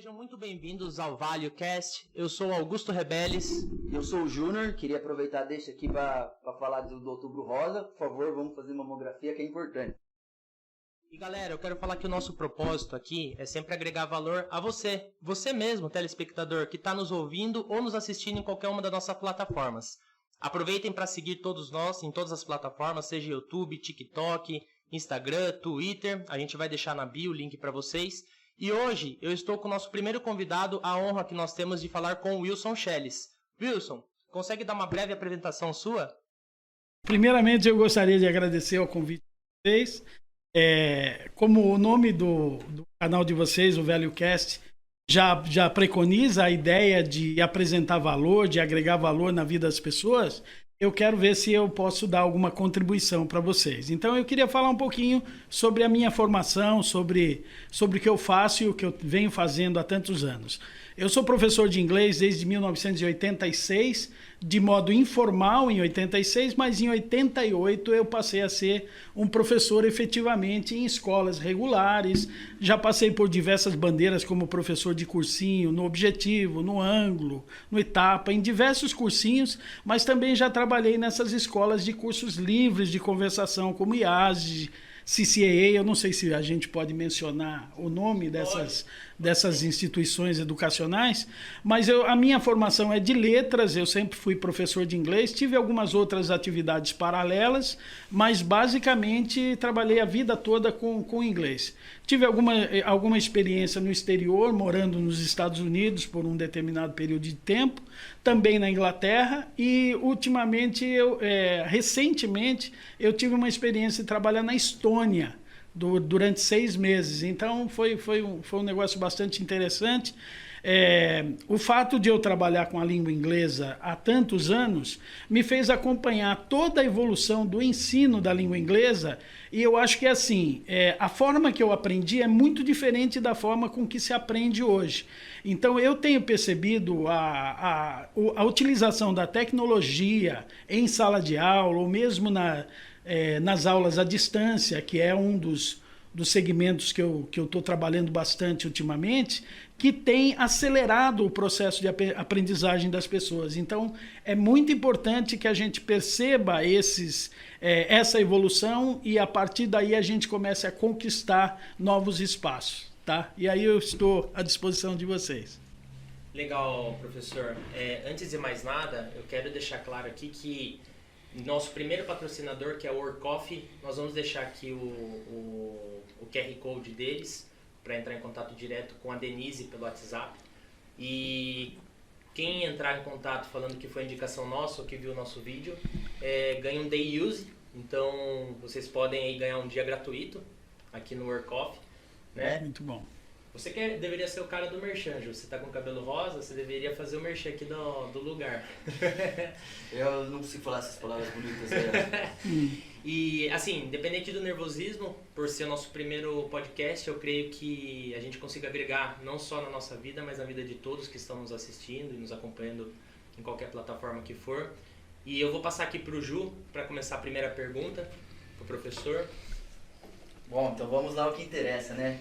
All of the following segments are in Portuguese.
Sejam muito bem-vindos ao ValioCast. Eu sou o Augusto Rebeles. Eu sou o Júnior. Queria aproveitar deixa aqui para falar do Outubro Rosa. Por favor, vamos fazer uma mamografia que é importante. E galera, eu quero falar que o nosso propósito aqui é sempre agregar valor a você. Você mesmo, telespectador, que está nos ouvindo ou nos assistindo em qualquer uma das nossas plataformas. Aproveitem para seguir todos nós em todas as plataformas, seja YouTube, TikTok, Instagram, Twitter. A gente vai deixar na bio o link para vocês. E hoje eu estou com o nosso primeiro convidado, a honra que nós temos de falar com o Wilson Schelles. Wilson, consegue dar uma breve apresentação sua? Primeiramente, eu gostaria de agradecer ao convite de vocês. Como o nome do canal de vocês, o ValioCast, já preconiza a ideia de apresentar valor, de agregar valor na vida das pessoas, eu quero ver se eu posso dar alguma contribuição para vocês. Então, eu queria falar um pouquinho sobre a minha formação, sobre o que eu faço e o que eu venho fazendo há tantos anos. Eu sou professor de inglês desde 1986, de modo informal em 86, mas em 88 eu passei a ser um professor efetivamente em escolas regulares. Já passei por diversas bandeiras como professor de cursinho, no Objetivo, no Ângulo, no Etapa, em diversos cursinhos, mas também já trabalhei nessas escolas de cursos livres de conversação como IASE, CCAA, eu não sei se a gente pode mencionar o nome dessas instituições educacionais, mas a minha formação é de letras, eu sempre fui professor de inglês, tive algumas outras atividades paralelas, mas basicamente trabalhei a vida toda com inglês. Tive alguma experiência no exterior, morando nos Estados Unidos por um determinado período de tempo, também na Inglaterra, e recentemente eu tive uma experiência de trabalhar na Estônia durante 6 meses. Então foi um negócio bastante interessante. O fato de eu trabalhar com a língua inglesa há tantos anos me fez acompanhar toda a evolução do ensino da língua inglesa, e eu acho que a forma que eu aprendi é muito diferente da forma com que se aprende hoje. Então eu tenho percebido a utilização da tecnologia em sala de aula, ou mesmo nas aulas à distância, que é um dos segmentos que eu estou trabalhando bastante ultimamente, que tem acelerado o processo de aprendizagem das pessoas. Então, é muito importante que a gente perceba essa evolução e, a partir daí, a gente comece a conquistar novos espaços. Tá? E aí eu estou à disposição de vocês. Legal, professor. Antes de mais nada, eu quero deixar claro aqui que nosso primeiro patrocinador, que é o Workoff, nós vamos deixar aqui o QR Code deles para entrar em contato direto com a Denise pelo WhatsApp. E quem entrar em contato falando que foi indicação nossa ou que viu o nosso vídeo, ganha um day use. Então vocês podem aí ganhar um dia gratuito aqui no Workoff, né? Muito bom. Você deveria ser o cara do merchan, Ju. Você tá com cabelo rosa, você deveria fazer o merchan aqui do lugar. Eu não consigo falar essas palavras bonitas. E, assim, independente do nervosismo, por ser o nosso primeiro podcast, eu creio que a gente consiga agregar não só na nossa vida, mas na vida de todos que estão nos assistindo e nos acompanhando em qualquer plataforma que for. E eu vou passar aqui pro Ju para começar a primeira pergunta pro professor. Bom, então vamos lá ao que interessa, né?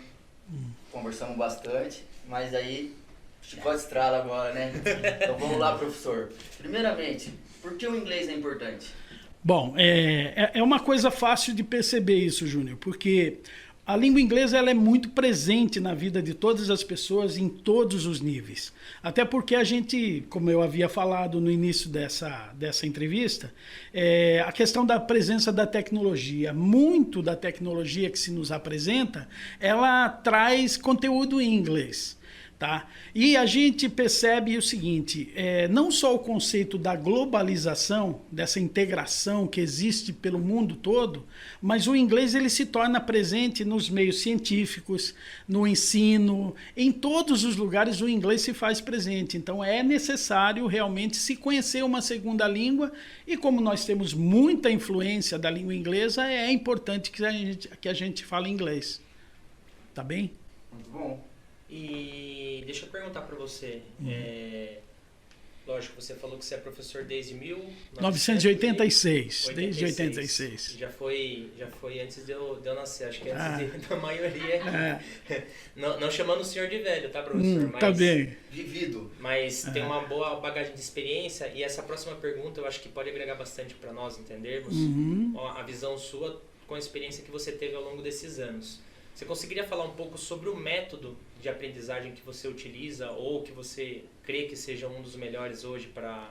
Conversamos bastante, mas aí o chicote estrala agora, né? Então vamos lá, professor. Primeiramente, por que o inglês é importante? Bom, é uma coisa fácil de perceber isso, Júnior, porque a língua inglesa ela é muito presente na vida de todas as pessoas em todos os níveis. Até porque a gente, como eu havia falado no início dessa entrevista, a questão da presença da tecnologia, muito da tecnologia que se nos apresenta, ela traz conteúdo em inglês. Tá? E a gente percebe o seguinte, não só o conceito da globalização, dessa integração que existe pelo mundo todo, mas o inglês ele se torna presente nos meios científicos, no ensino, em todos os lugares o inglês se faz presente. Então é necessário realmente se conhecer uma segunda língua, e como nós temos muita influência da língua inglesa, é importante que a gente fale inglês. Tá bem? Muito bom. E deixa eu perguntar para você, lógico, você falou que você é professor desde 1986. Desde 86. Já foi antes de eu nascer, acho que antes da maioria. Não chamando o senhor de velho, tá, professor? Mas, tá bem. Vivido. Mas tem uma boa bagagem de experiência, e essa próxima pergunta eu acho que pode agregar bastante para nós entendermos a visão sua com a experiência que você teve ao longo desses anos. Você conseguiria falar um pouco sobre o método de aprendizagem que você utiliza ou que você crê que seja um dos melhores hoje para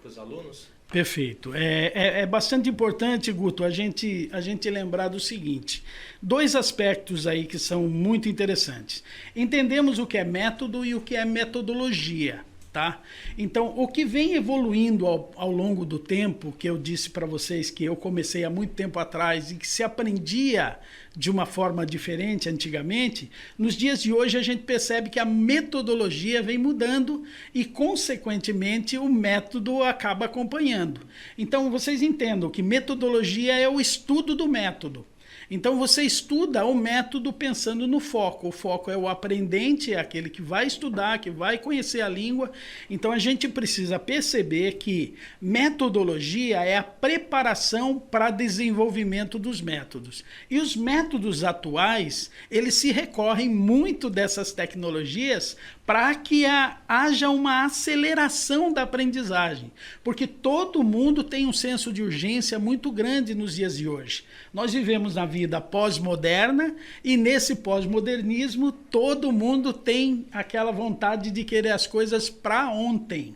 os alunos? Perfeito. É bastante importante, Guto, a gente lembrar do seguinte. 2 aspectos aí que são muito interessantes. Entendemos o que é método e o que é metodologia. Tá? Então, o que vem evoluindo ao longo do tempo, que eu disse para vocês que eu comecei há muito tempo atrás e que se aprendia de uma forma diferente antigamente, nos dias de hoje a gente percebe que a metodologia vem mudando e, consequentemente, o método acaba acompanhando. Então, vocês entendam que metodologia é o estudo do método. Então, você estuda o método pensando no foco. O foco é o aprendente, é aquele que vai estudar, que vai conhecer a língua. Então, a gente precisa perceber que metodologia é a preparação para desenvolvimento dos métodos. E os métodos atuais, eles se recorrem muito dessas tecnologias para que haja uma aceleração da aprendizagem. Porque todo mundo tem um senso de urgência muito grande nos dias de hoje. Nós vivemos na vida pós-moderna e nesse pós-modernismo todo mundo tem aquela vontade de querer as coisas para ontem.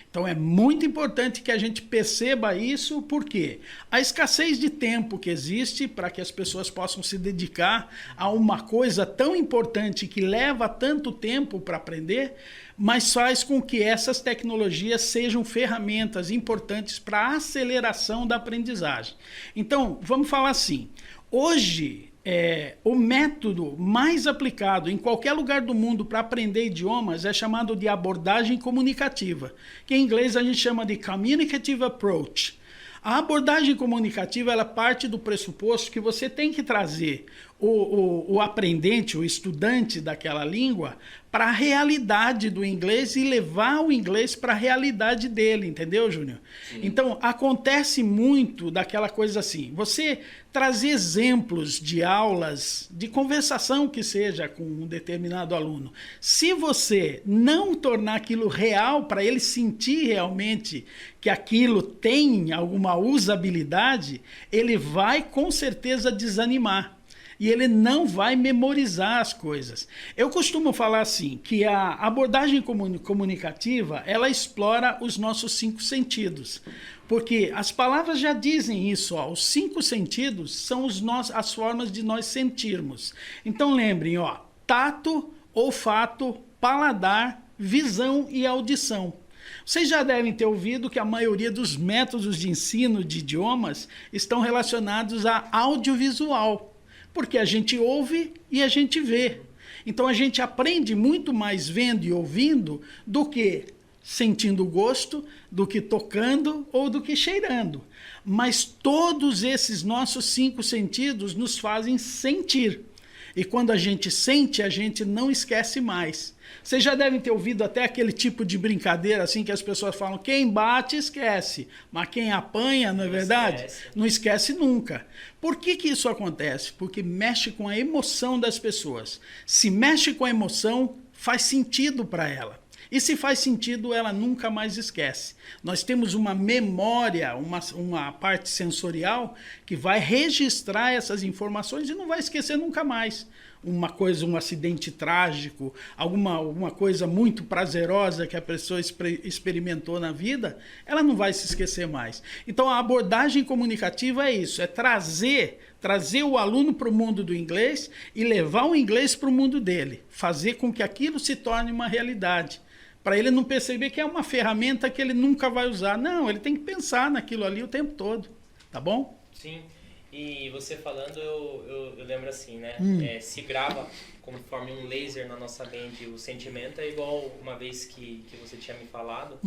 Então é muito importante que a gente perceba isso, porque a escassez de tempo que existe para que as pessoas possam se dedicar a uma coisa tão importante que leva tanto tempo para aprender, mas faz com que essas tecnologias sejam ferramentas importantes para a aceleração da aprendizagem. Então, vamos falar assim, hoje o método mais aplicado em qualquer lugar do mundo para aprender idiomas é chamado de abordagem comunicativa, que em inglês a gente chama de Communicative Approach. A abordagem comunicativa ela parte do pressuposto que você tem que trazer o aprendente, o estudante daquela língua para a realidade do inglês e levar o inglês para a realidade dele, entendeu, Júnior? Sim. Então, acontece muito daquela coisa assim, você trazer exemplos de aulas, de conversação que seja com um determinado aluno. Se você não tornar aquilo real para ele sentir realmente que aquilo tem alguma usabilidade, ele vai com certeza desanimar. E ele não vai memorizar as coisas. Eu costumo falar assim, que a abordagem comunicativa, ela explora os nossos 5 sentidos. Porque as palavras já dizem isso, ó, os 5 sentidos são as formas de nós sentirmos. Então lembrem, ó, tato, olfato, paladar, visão e audição. Vocês já devem ter ouvido que a maioria dos métodos de ensino de idiomas estão relacionados a audiovisual. Porque a gente ouve e a gente vê. Então a gente aprende muito mais vendo e ouvindo do que sentindo gosto, do que tocando ou do que cheirando. Mas todos esses nossos 5 sentidos nos fazem sentir. E quando a gente sente, a gente não esquece mais. Vocês já devem ter ouvido até aquele tipo de brincadeira assim que as pessoas falam, quem bate esquece, mas quem apanha, não é verdade? Não esquece nunca. Por que isso acontece? Porque mexe com a emoção das pessoas. Se mexe com a emoção, faz sentido para ela. E se faz sentido, ela nunca mais esquece. Nós temos uma memória, uma parte sensorial que vai registrar essas informações e não vai esquecer nunca mais. Uma coisa, um acidente trágico, alguma coisa muito prazerosa que a pessoa experimentou na vida, ela não vai se esquecer mais. Então a abordagem comunicativa é isso, é trazer o aluno para o mundo do inglês e levar o inglês para o mundo dele, fazer com que aquilo se torne uma realidade. Para ele não perceber que é uma ferramenta que ele nunca vai usar. Não, ele tem que pensar naquilo ali o tempo todo, tá bom? Sim. E você falando, eu lembro assim, né? Se grava conforme um laser na nossa mente o sentimento, é igual uma vez que você tinha me falado.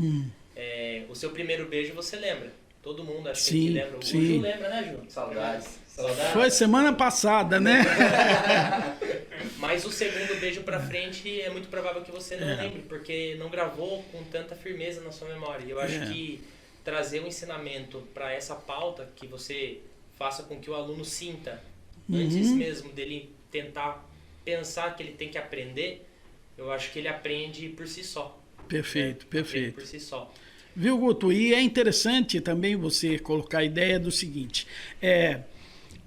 O seu primeiro beijo você lembra. Todo mundo acho que lembra. O Ju lembra, né, Ju? Saudades. Foi semana passada, né? Mas o segundo beijo pra frente é muito provável que você não lembre, porque não gravou com tanta firmeza na sua memória. Eu acho que trazer um ensinamento para essa pauta, que você faça com que o aluno sinta, antes mesmo dele tentar pensar que ele tem que aprender, eu acho que ele aprende por si só. Perfeito, perfeito. Por si só. Viu, Guto? E é interessante também você colocar a ideia do seguinte,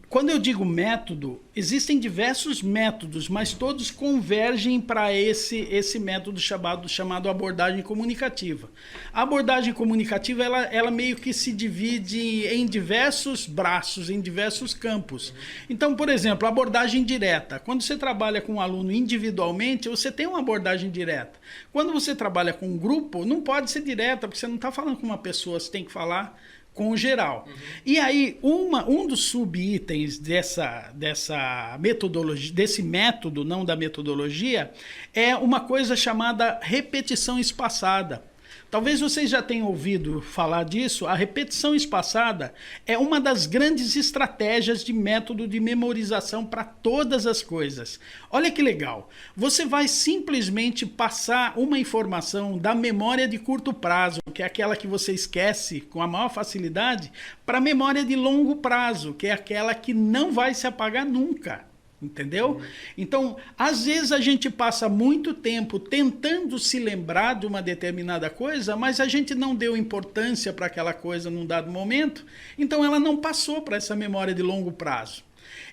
quando eu digo método, existem diversos métodos, mas todos convergem para esse método chamado abordagem comunicativa. A abordagem comunicativa, ela meio que se divide em diversos braços, em diversos campos. Então, por exemplo, abordagem direta. Quando você trabalha com um aluno individualmente, você tem uma abordagem direta. Quando você trabalha com um grupo, não pode ser direta, porque você não está falando com uma pessoa, você tem que falar com o geral. E aí, um dos subitens dessa metodologia, desse método, não da metodologia, é uma coisa chamada repetição espaçada. Talvez vocês já tenham ouvido falar disso. A repetição espaçada é uma das grandes estratégias de método de memorização para todas as coisas. Olha que legal. Você vai simplesmente passar uma informação da memória de curto prazo, que é aquela que você esquece com a maior facilidade, para a memória de longo prazo, que é aquela que não vai se apagar nunca. Entendeu? Então, às vezes a gente passa muito tempo tentando se lembrar de uma determinada coisa, mas a gente não deu importância para aquela coisa num dado momento, então ela não passou para essa memória de longo prazo.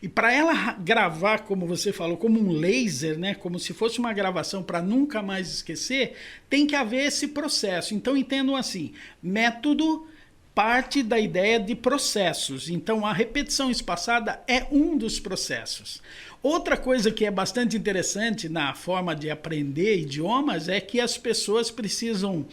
E para ela gravar, como você falou, como um laser, né? Como se fosse uma gravação para nunca mais esquecer, tem que haver esse processo. Então, entendam assim, método parte da ideia de processos. Então, a repetição espaçada é um dos processos. Outra coisa que é bastante interessante na forma de aprender idiomas é que as pessoas precisam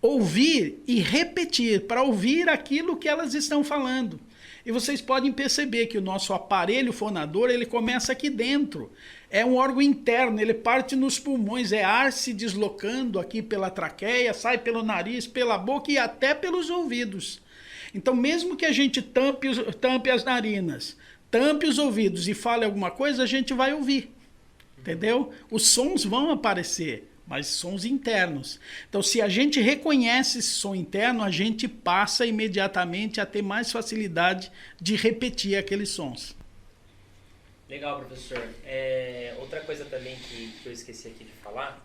ouvir e repetir para ouvir aquilo que elas estão falando. E vocês podem perceber que o nosso aparelho fonador, ele começa aqui dentro. É um órgão interno, ele parte nos pulmões, é ar se deslocando aqui pela traqueia, sai pelo nariz, pela boca e até pelos ouvidos. Então, mesmo que a gente tampe as narinas, tampe os ouvidos e fale alguma coisa, a gente vai ouvir, entendeu? Os sons vão aparecer, mas sons internos. Então, se a gente reconhece esse som interno, a gente passa imediatamente a ter mais facilidade de repetir aqueles sons. Legal, professor. Outra coisa também que eu esqueci aqui de falar,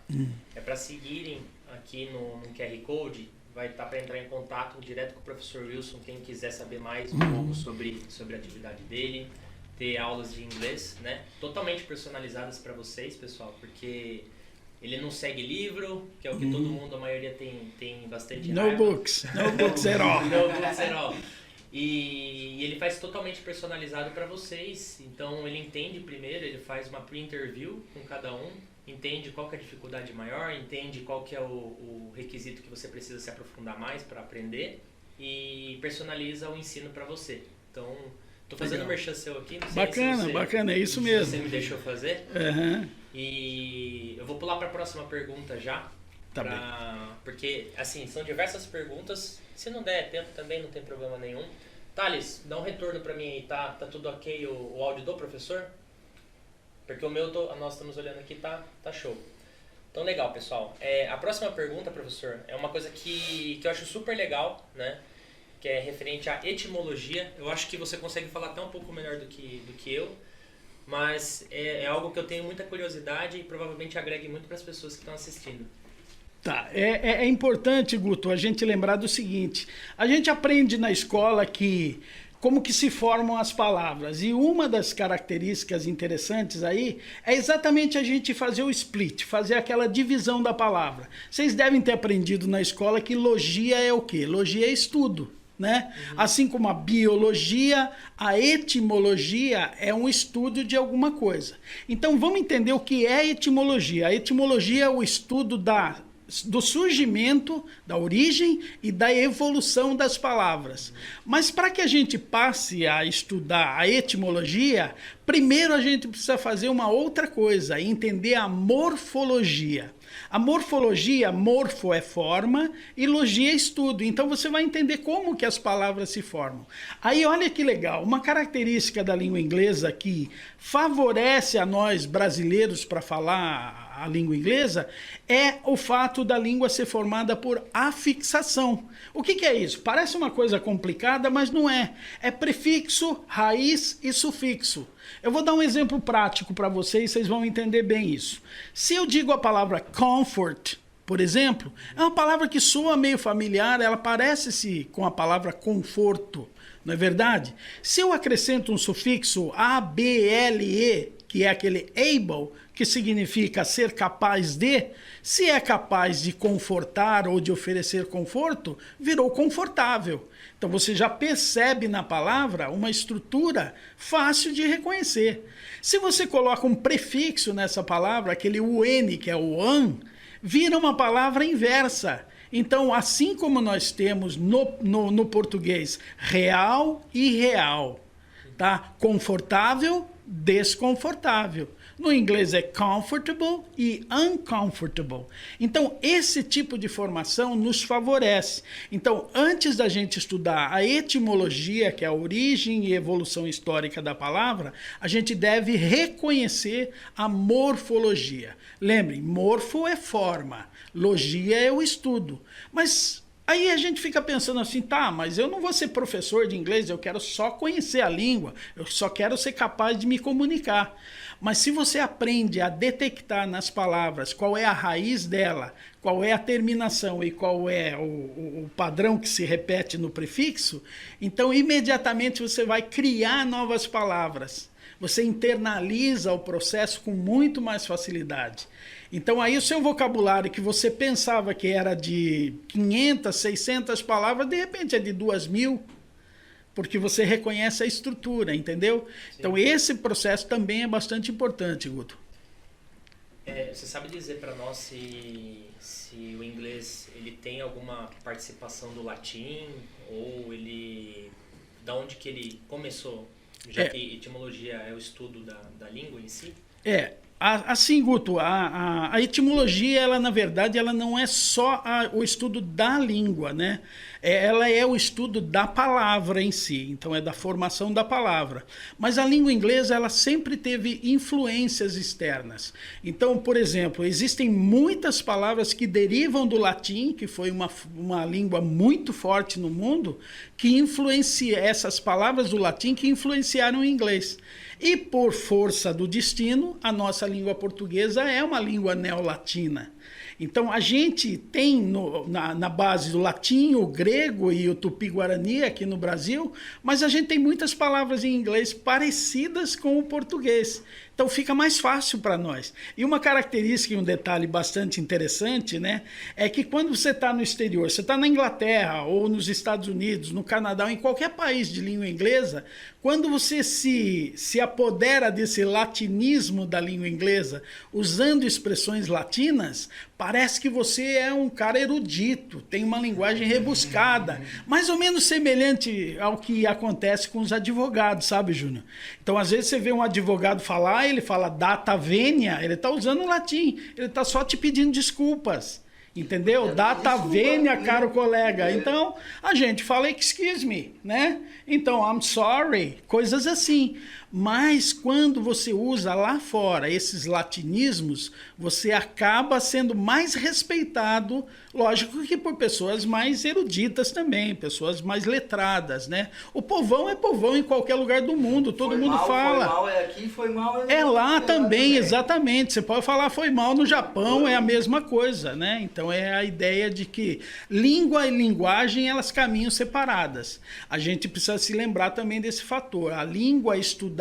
é para seguirem aqui no QR Code, vai estar para entrar em contato direto com o professor Wilson, quem quiser saber mais um pouco sobre a atividade dele, ter aulas de inglês, né? Totalmente personalizadas para vocês, pessoal, porque ele não segue livro, que é o que todo mundo, a maioria tem bastante No raiva. books at all. No books at all. E ele faz totalmente personalizado para vocês, então ele entende primeiro, ele faz uma pre-interview com cada um, entende qual que é a dificuldade maior, entende qual que é o requisito que você precisa se aprofundar mais para aprender e personaliza o ensino para você. Então, estou fazendo merchan seu aqui, não sei Bacana, é isso mesmo. Se você me deixou fazer. E eu vou pular para a próxima pergunta já. Tá bem. Porque, assim, são diversas perguntas. Se não der tempo também, não tem problema nenhum. Thales, dá um retorno para mim aí. Tá tudo ok o áudio do professor? Porque o meu, nós estamos olhando aqui, tá show. Então, legal, pessoal. A próxima pergunta, professor, é uma coisa que eu acho super legal, né? Que é referente à etimologia. Eu acho que você consegue falar até um pouco melhor do que eu. Mas é algo que eu tenho muita curiosidade e provavelmente agregue muito para as pessoas que estão assistindo. Tá, é importante, Guto, a gente lembrar do seguinte, a gente aprende na escola como que se formam as palavras, e uma das características interessantes aí é exatamente a gente fazer o split, fazer aquela divisão da palavra. Vocês devem ter aprendido na escola que logia é o quê? Logia é estudo, né? Assim como a biologia, a etimologia é um estudo de alguma coisa. Então vamos entender o que é etimologia. A etimologia é o estudo da do surgimento, da origem e da evolução das palavras. Mas para que a gente passe a estudar a etimologia, primeiro a gente precisa fazer uma outra coisa, entender a morfologia. A morfologia, morfo é forma e logia é estudo. Então você vai entender como que as palavras se formam. Aí olha que legal, uma característica da língua inglesa que favorece a nós brasileiros para falar a língua inglesa é o fato da língua ser formada por afixação. O que é isso? Parece uma coisa complicada, mas não é. É prefixo, raiz e sufixo. Eu vou dar um exemplo prático para vocês vão entender bem isso. Se eu digo a palavra comfort, por exemplo, é uma palavra que soa meio familiar, ela parece-se com a palavra conforto, não é verdade? Se eu acrescento um sufixo able, que é aquele able, que significa ser capaz de, se é capaz de confortar ou de oferecer conforto, virou confortável. Então você já percebe na palavra uma estrutura fácil de reconhecer. Se você coloca um prefixo nessa palavra, aquele UN, que é o an, vira uma palavra inversa. Então, assim como nós temos no português real e irreal, tá? Confortável, desconfortável. No inglês é comfortable e uncomfortable. Então, esse tipo de formação nos favorece. Então, antes da gente estudar a etimologia, que é a origem e evolução histórica da palavra, a gente deve reconhecer a morfologia. Lembrem, morfo é forma, logia é o estudo. Mas aí a gente fica pensando assim, tá, mas eu não vou ser professor de inglês, eu quero só conhecer a língua, eu só quero ser capaz de me comunicar. Mas se você aprende a detectar nas palavras qual é a raiz dela, qual é a terminação e qual é o padrão que se repete no prefixo, então imediatamente você vai criar novas palavras. Você internaliza o processo com muito mais facilidade. Então aí o seu vocabulário que você pensava que era de 500, 600 palavras, de repente é de 2.000, porque você reconhece a estrutura, entendeu? Sim. Então esse processo também é bastante importante, Guto. Você sabe dizer para nós se o inglês ele tem alguma participação do latim ou ele, da onde que ele começou? Já que etimologia é o estudo da língua em si? Assim, Guto, a etimologia, ela na verdade, ela não é só o estudo da língua, né? Ela é o estudo da palavra em si, então é da formação da palavra. Mas a língua inglesa, ela sempre teve influências externas. Então, por exemplo, existem muitas palavras que derivam do latim, que foi uma língua muito forte no mundo, que essas palavras do latim que influenciaram o inglês. E por força do destino, a nossa língua portuguesa é uma língua neolatina. Então a gente tem na base do latim, o grego e o tupi-guarani aqui no Brasil, mas a gente tem muitas palavras em inglês parecidas com o português. Então fica mais fácil para nós. E uma característica e um detalhe bastante interessante, né, é que quando você está no exterior, você está na Inglaterra ou nos Estados Unidos, no Canadá, ou em qualquer país de língua inglesa, quando você se apodera desse latinismo da língua inglesa, usando expressões latinas, parece que você é um cara erudito, tem uma linguagem rebuscada, mais ou menos semelhante ao que acontece com os advogados, sabe, Júnior? Então, às vezes você vê um advogado falar, ele fala data venia, ele está usando o latim, ele está só te pedindo desculpas. Entendeu? Data venia, caro colega. Então, a gente fala excuse me, né? Então, I'm sorry, coisas assim. Mas quando você usa lá fora esses latinismos, você acaba sendo mais respeitado, lógico que por pessoas mais eruditas também, pessoas mais letradas, né? O povão é povão em qualquer lugar do mundo, todo mundo fala. Foi mal é aqui, foi mal é lá também, exatamente. Você pode falar foi mal no Japão, é a mesma coisa, né? Então é a ideia de que língua e linguagem, elas caminham separadas. A gente precisa se lembrar também desse fator. A língua estudada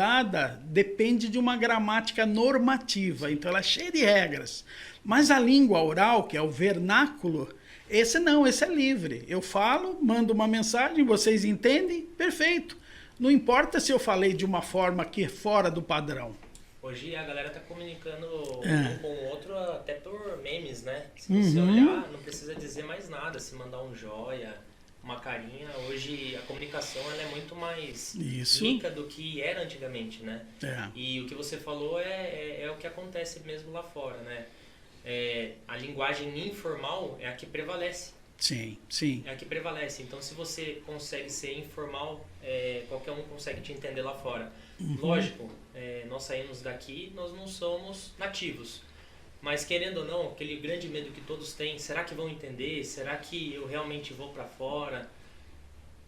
depende de uma gramática normativa, então ela é cheia de regras. Mas a língua oral, que é o vernáculo, esse é livre. Eu falo, mando uma mensagem, vocês entendem? Perfeito. Não importa se eu falei de uma forma que é fora do padrão. Hoje a galera tá comunicando um com o outro até por memes, nomes, né? Se você olhar, não precisa dizer mais nada. Se mandar um joia, uma carinha, hoje a comunicação ela é muito mais rica do que era antigamente, né? E o que você falou é o que acontece mesmo lá fora, né? A linguagem informal é a que prevalece. Sim, sim. É a que prevalece. Então, se você consegue ser informal, qualquer um consegue te entender lá fora. Lógico, nós saímos daqui, nós não somos nativos. Mas, querendo ou não, aquele grande medo que todos têm, será que vão entender? Será que eu realmente vou para fora?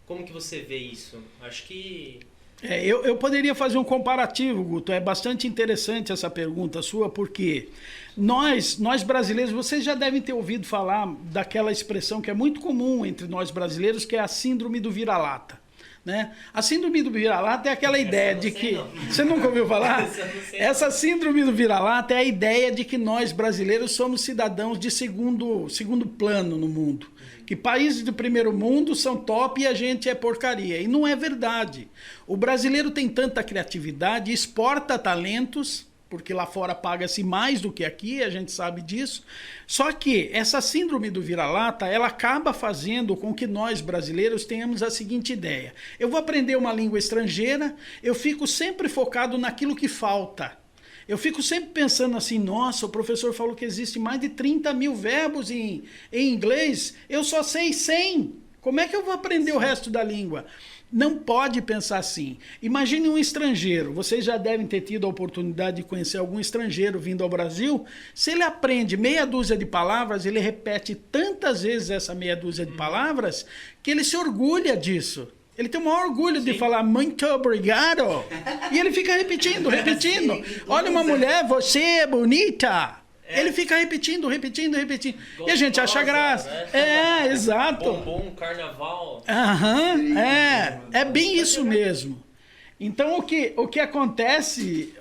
Como que você vê isso? Acho que... Eu poderia fazer um comparativo, Guto. É bastante interessante essa pergunta sua, porque nós brasileiros, vocês já devem ter ouvido falar daquela expressão que é muito comum entre nós brasileiros, que é a síndrome do vira-lata. Né? A síndrome do vira-lata é aquela ideia de que... Você nunca ouviu falar? Essa síndrome do vira-lata é a ideia de que nós brasileiros somos cidadãos de segundo plano no mundo. Que países do primeiro mundo são top e a gente é porcaria. E não é verdade. O brasileiro tem tanta criatividade, exporta talentos, porque lá fora paga-se mais do que aqui, a gente sabe disso. Só que essa síndrome do vira-lata, ela acaba fazendo com que nós brasileiros tenhamos a seguinte ideia. Eu vou aprender uma língua estrangeira, eu fico sempre focado naquilo que falta. Eu fico sempre pensando assim, nossa, o professor falou que existe mais de 30 mil verbos em inglês, eu só sei 100. Como é que eu vou aprender o resto da língua? Não pode pensar assim. Imagine um estrangeiro. Vocês já devem ter tido a oportunidade de conhecer algum estrangeiro vindo ao Brasil. Se ele aprende meia dúzia de palavras, ele repete tantas vezes essa meia dúzia de palavras que ele se orgulha disso. Ele tem o maior orgulho de falar muito obrigado. E ele fica repetindo. Olha uma mulher, você é bonita. Ele fica repetindo. Gostosa, e a gente acha graça. Né? Exato. Bombom, carnaval. É bem isso mesmo. Então o que acontece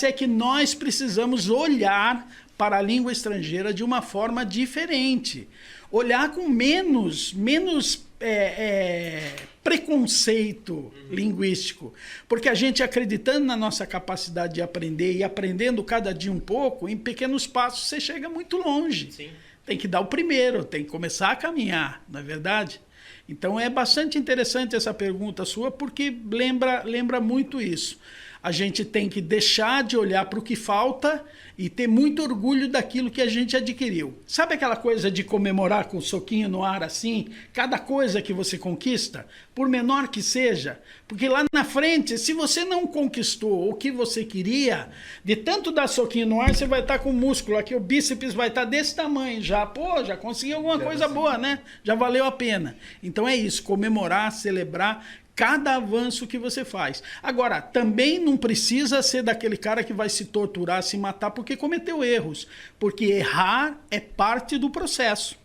é que nós precisamos olhar para a língua estrangeira de uma forma diferente. Olhar com menos preconceito linguístico, porque a gente acreditando na nossa capacidade de aprender e aprendendo cada dia um pouco, em pequenos passos você chega muito longe. Sim. Tem que dar o primeiro, tem que começar a caminhar, não é verdade? Então é bastante interessante essa pergunta sua, porque lembra muito isso. A gente tem que deixar de olhar para o que falta e ter muito orgulho daquilo que a gente adquiriu. Sabe aquela coisa de comemorar com o soquinho no ar assim? Cada coisa que você conquista, por menor que seja, porque lá na frente, se você não conquistou o que você queria, de tanto dar soquinho no ar, você vai estar com o músculo aqui, o bíceps vai estar desse tamanho já. Já consegui alguma coisa boa, né? Já valeu a pena. Então é isso, comemorar, celebrar cada avanço que você faz. Agora, também não precisa ser daquele cara que vai se torturar, se matar porque cometeu erros. Porque errar é parte do processo.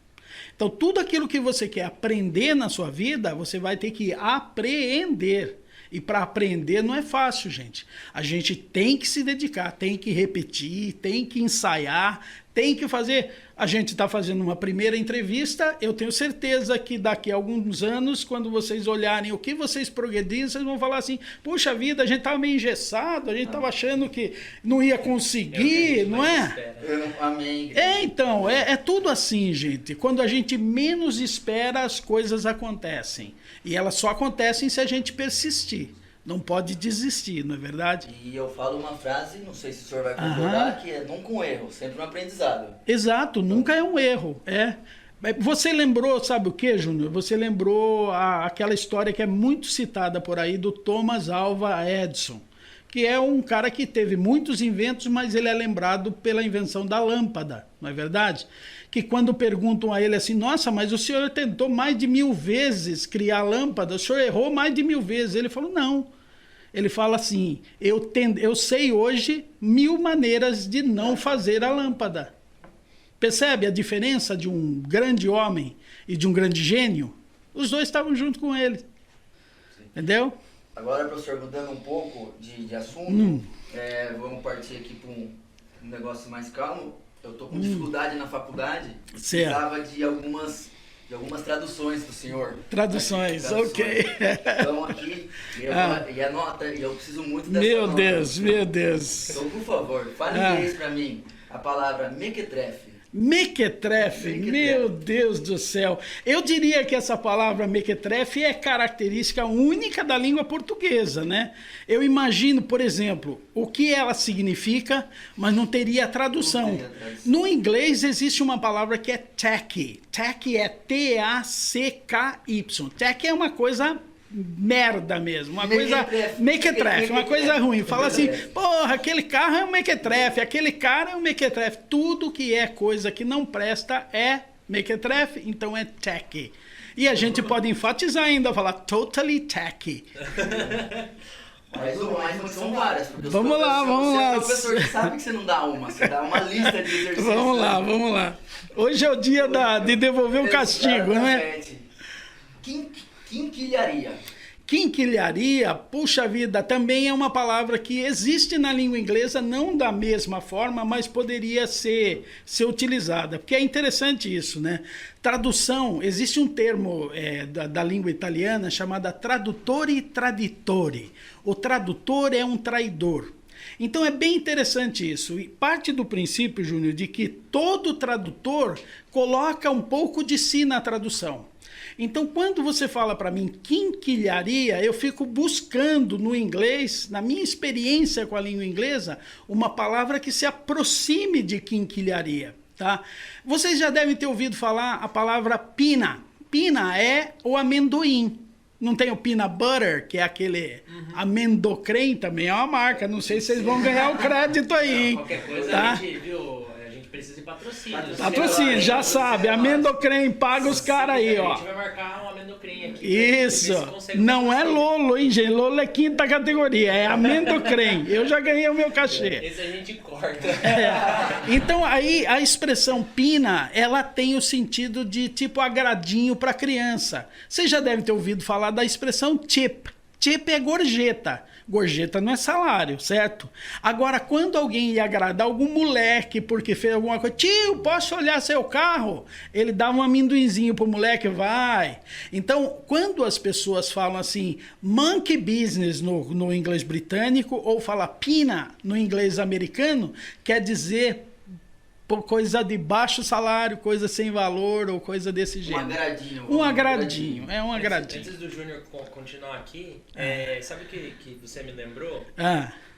Então, tudo aquilo que você quer aprender na sua vida, você vai ter que apreender. E para aprender não é fácil, gente. A gente tem que se dedicar, tem que repetir, tem que ensaiar, tem que fazer... A gente está fazendo uma primeira entrevista, eu tenho certeza que daqui a alguns anos, quando vocês olharem o que vocês progrediram, vocês vão falar assim, puxa vida, a gente estava meio engessado, a gente estava achando que não ia conseguir, não é? Amém. Então, é tudo assim, gente. Quando a gente menos espera, as coisas acontecem. E elas só acontecem se a gente persistir. Não pode desistir, não é verdade? E eu falo uma frase, não sei se o senhor vai concordar, que é nunca um erro, sempre um aprendizado. Exato, nunca é um erro. Você lembrou, sabe o que, Júnior? Você lembrou aquela história que é muito citada por aí do Thomas Alva Edison, que é um cara que teve muitos inventos, mas ele é lembrado pela invenção da lâmpada, não é verdade? Que quando perguntam a ele assim, nossa, mas o senhor tentou mais de 1000 vezes criar a lâmpada, o senhor errou mais de 1000 vezes. Ele falou, não. Ele fala assim, eu sei hoje 1000 maneiras de não fazer a lâmpada. Percebe a diferença de um grande homem e de um grande gênio? Os dois estavam junto com ele. Sim. Entendeu? Agora, professor, mudando um pouco de assunto, vamos partir aqui para um negócio mais calmo. Eu estou com dificuldade na faculdade, precisava de algumas traduções do senhor. Traduções, ok. Então aqui, e a nota, eu preciso muito dessa nota. Meu Deus. Então, por favor, fale em inglês para mim a palavra mequetrefe. Mequetrefe, meu Deus do céu. Eu diria que essa palavra mequetrefe é característica única da língua portuguesa, né? Eu imagino, por exemplo, o que ela significa, mas não teria tradução. No inglês existe uma palavra que é tacky. Tacky é T-A-C-K-Y. Tacky é uma coisa merda mesmo, uma coisa mequetrefe, uma coisa ruim. Fala assim, porra, aquele carro é um mequetrefe, aquele cara é um mequetrefe. Tudo que é coisa que não presta é mequetrefe, então é tacky. E a gente pode enfatizar ainda, falar totally tacky. Mas são várias. Vamos lá. O professor sabe que você não dá uma, você dá uma lista de exercícios. Vamos lá. Hoje é o dia de devolver o castigo, né? Quinquilharia. Quinquilharia, puxa vida, também é uma palavra que existe na língua inglesa, não da mesma forma, mas poderia ser utilizada, porque é interessante isso, né? Tradução, existe um termo da língua italiana chamada traduttore traditore. O tradutor é um traidor. Então é bem interessante isso. E parte do princípio, Júnior, de que todo tradutor coloca um pouco de si na tradução. Então, quando você fala para mim quinquilharia, eu fico buscando no inglês, na minha experiência com a língua inglesa, uma palavra que se aproxime de quinquilharia, tá? Vocês já devem ter ouvido falar a palavra pina. Pina é o amendoim. Não tem o peanut butter, que é aquele amendocrem, também é uma marca. Não sei se vocês vão ganhar o crédito aí, hein? Qualquer coisa tá? a gente, viu? Precisa de patrocínio. Patrocínio, já sabe. Amendocrem, paga os caras aí, ó. A gente vai marcar um amendocrem aqui. Isso. Não é Lolo, hein, gente? Lolo é quinta categoria. É amendocrem. Eu já ganhei o meu cachê. Esse a gente corta. Então, aí, a expressão pina, ela tem o sentido de tipo agradinho para criança. Você já deve ter ouvido falar da expressão tip. Tip é gorjeta. Gorjeta não é salário, certo? Agora, quando alguém ia agradar algum moleque porque fez alguma coisa, tio, posso olhar seu carro? Ele dá um amendoinzinho pro moleque, vai. Então, quando as pessoas falam assim, monkey business no inglês britânico, ou fala pina no inglês americano, quer dizer coisa de baixo salário, coisa sem valor ou coisa desse jeito. Um agradinho. É um agradinho. Antes do Júnior continuar aqui, sabe o que você me lembrou?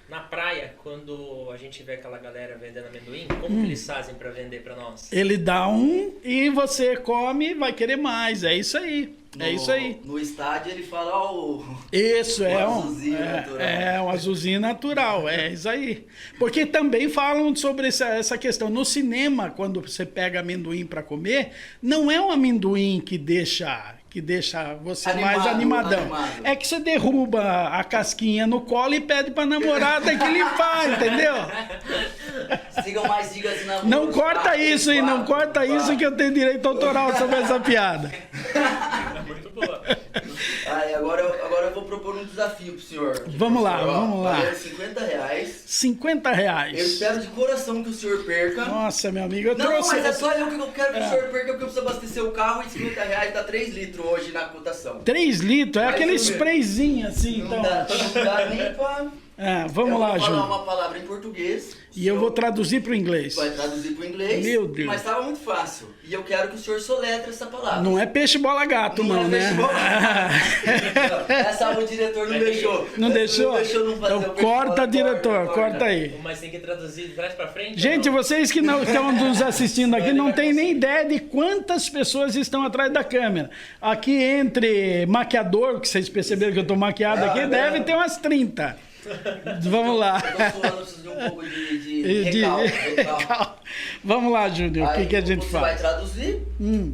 Na praia, quando a gente vê aquela galera vendendo amendoim, como que eles fazem para vender para nós? Ele dá um e você come e vai querer mais. É isso aí. Isso aí. No estádio ele fala, ó, isso, um azulzinho natural, é isso aí. Porque também falam sobre essa questão. No cinema, quando você pega amendoim para comer, não é um amendoim que deixa você mais animadão. É que você derruba a casquinha no colo e pede pra namorada que limpar, entendeu? Sigam mais dicas na Não corta isso, hein? Não corta isso que eu tenho direito autoral sobre essa piada. Muito boa. Agora eu vou propor um desafio pro senhor. Vamos lá. Valeu R$50. R$50. Eu espero de coração que o senhor perca. Nossa, meu amigo, eu Não, trouxe... mas é só eu que eu quero que o senhor perca, porque eu preciso abastecer o carro e R$50 dá 3 litros hoje na cotação. 3 litros? É Mas aquele eu- sprayzinho assim, Não então... dá nem pra... vamos lá, Eu vou falar Júnior. uma palavra em português. E eu vou traduzir pro inglês. Vai traduzir pro inglês. Meu Deus. Mas tava muito fácil. E eu quero que o senhor soletre essa palavra. Não é peixe bola gato, não, né? Essa o diretor não deixou. Não deixou? Não deixou não fazer Então o peixe corta, bola, diretor, corta aí. Mas tem que traduzir de trás pra frente? Gente, vocês que não estão nos assistindo aqui não têm nem ideia de quantas pessoas estão atrás da câmera. Aqui entre maquiador, que vocês perceberam que eu estou maquiado aqui, deve ter umas 30. Vamos lá. Eu tô suando, preciso de um pouco de recalque. Vamos lá, Júnior. O que a gente Você faz? vai traduzir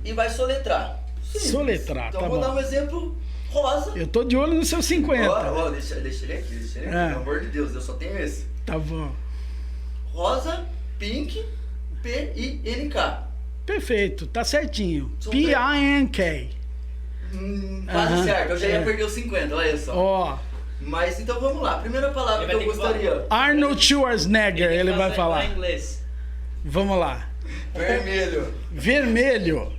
e vai soletrar. Simples. Soletrar, então tá vou bom. dar um exemplo rosa. Eu tô de olho no seu 50. Deixa ele aqui, pelo amor de Deus, eu só tenho esse. Tá bom. Rosa, pink, P-I-N-K. Perfeito, tá certinho. São P-I-N-K. Quase certo, eu já ia perder os 50, olha só. Ó, Mas então vamos lá, primeira palavra que eu gostaria. Arnold Schwarzenegger, ele vai falar. Em inglês. Vamos lá. Vermelho. Vermelho.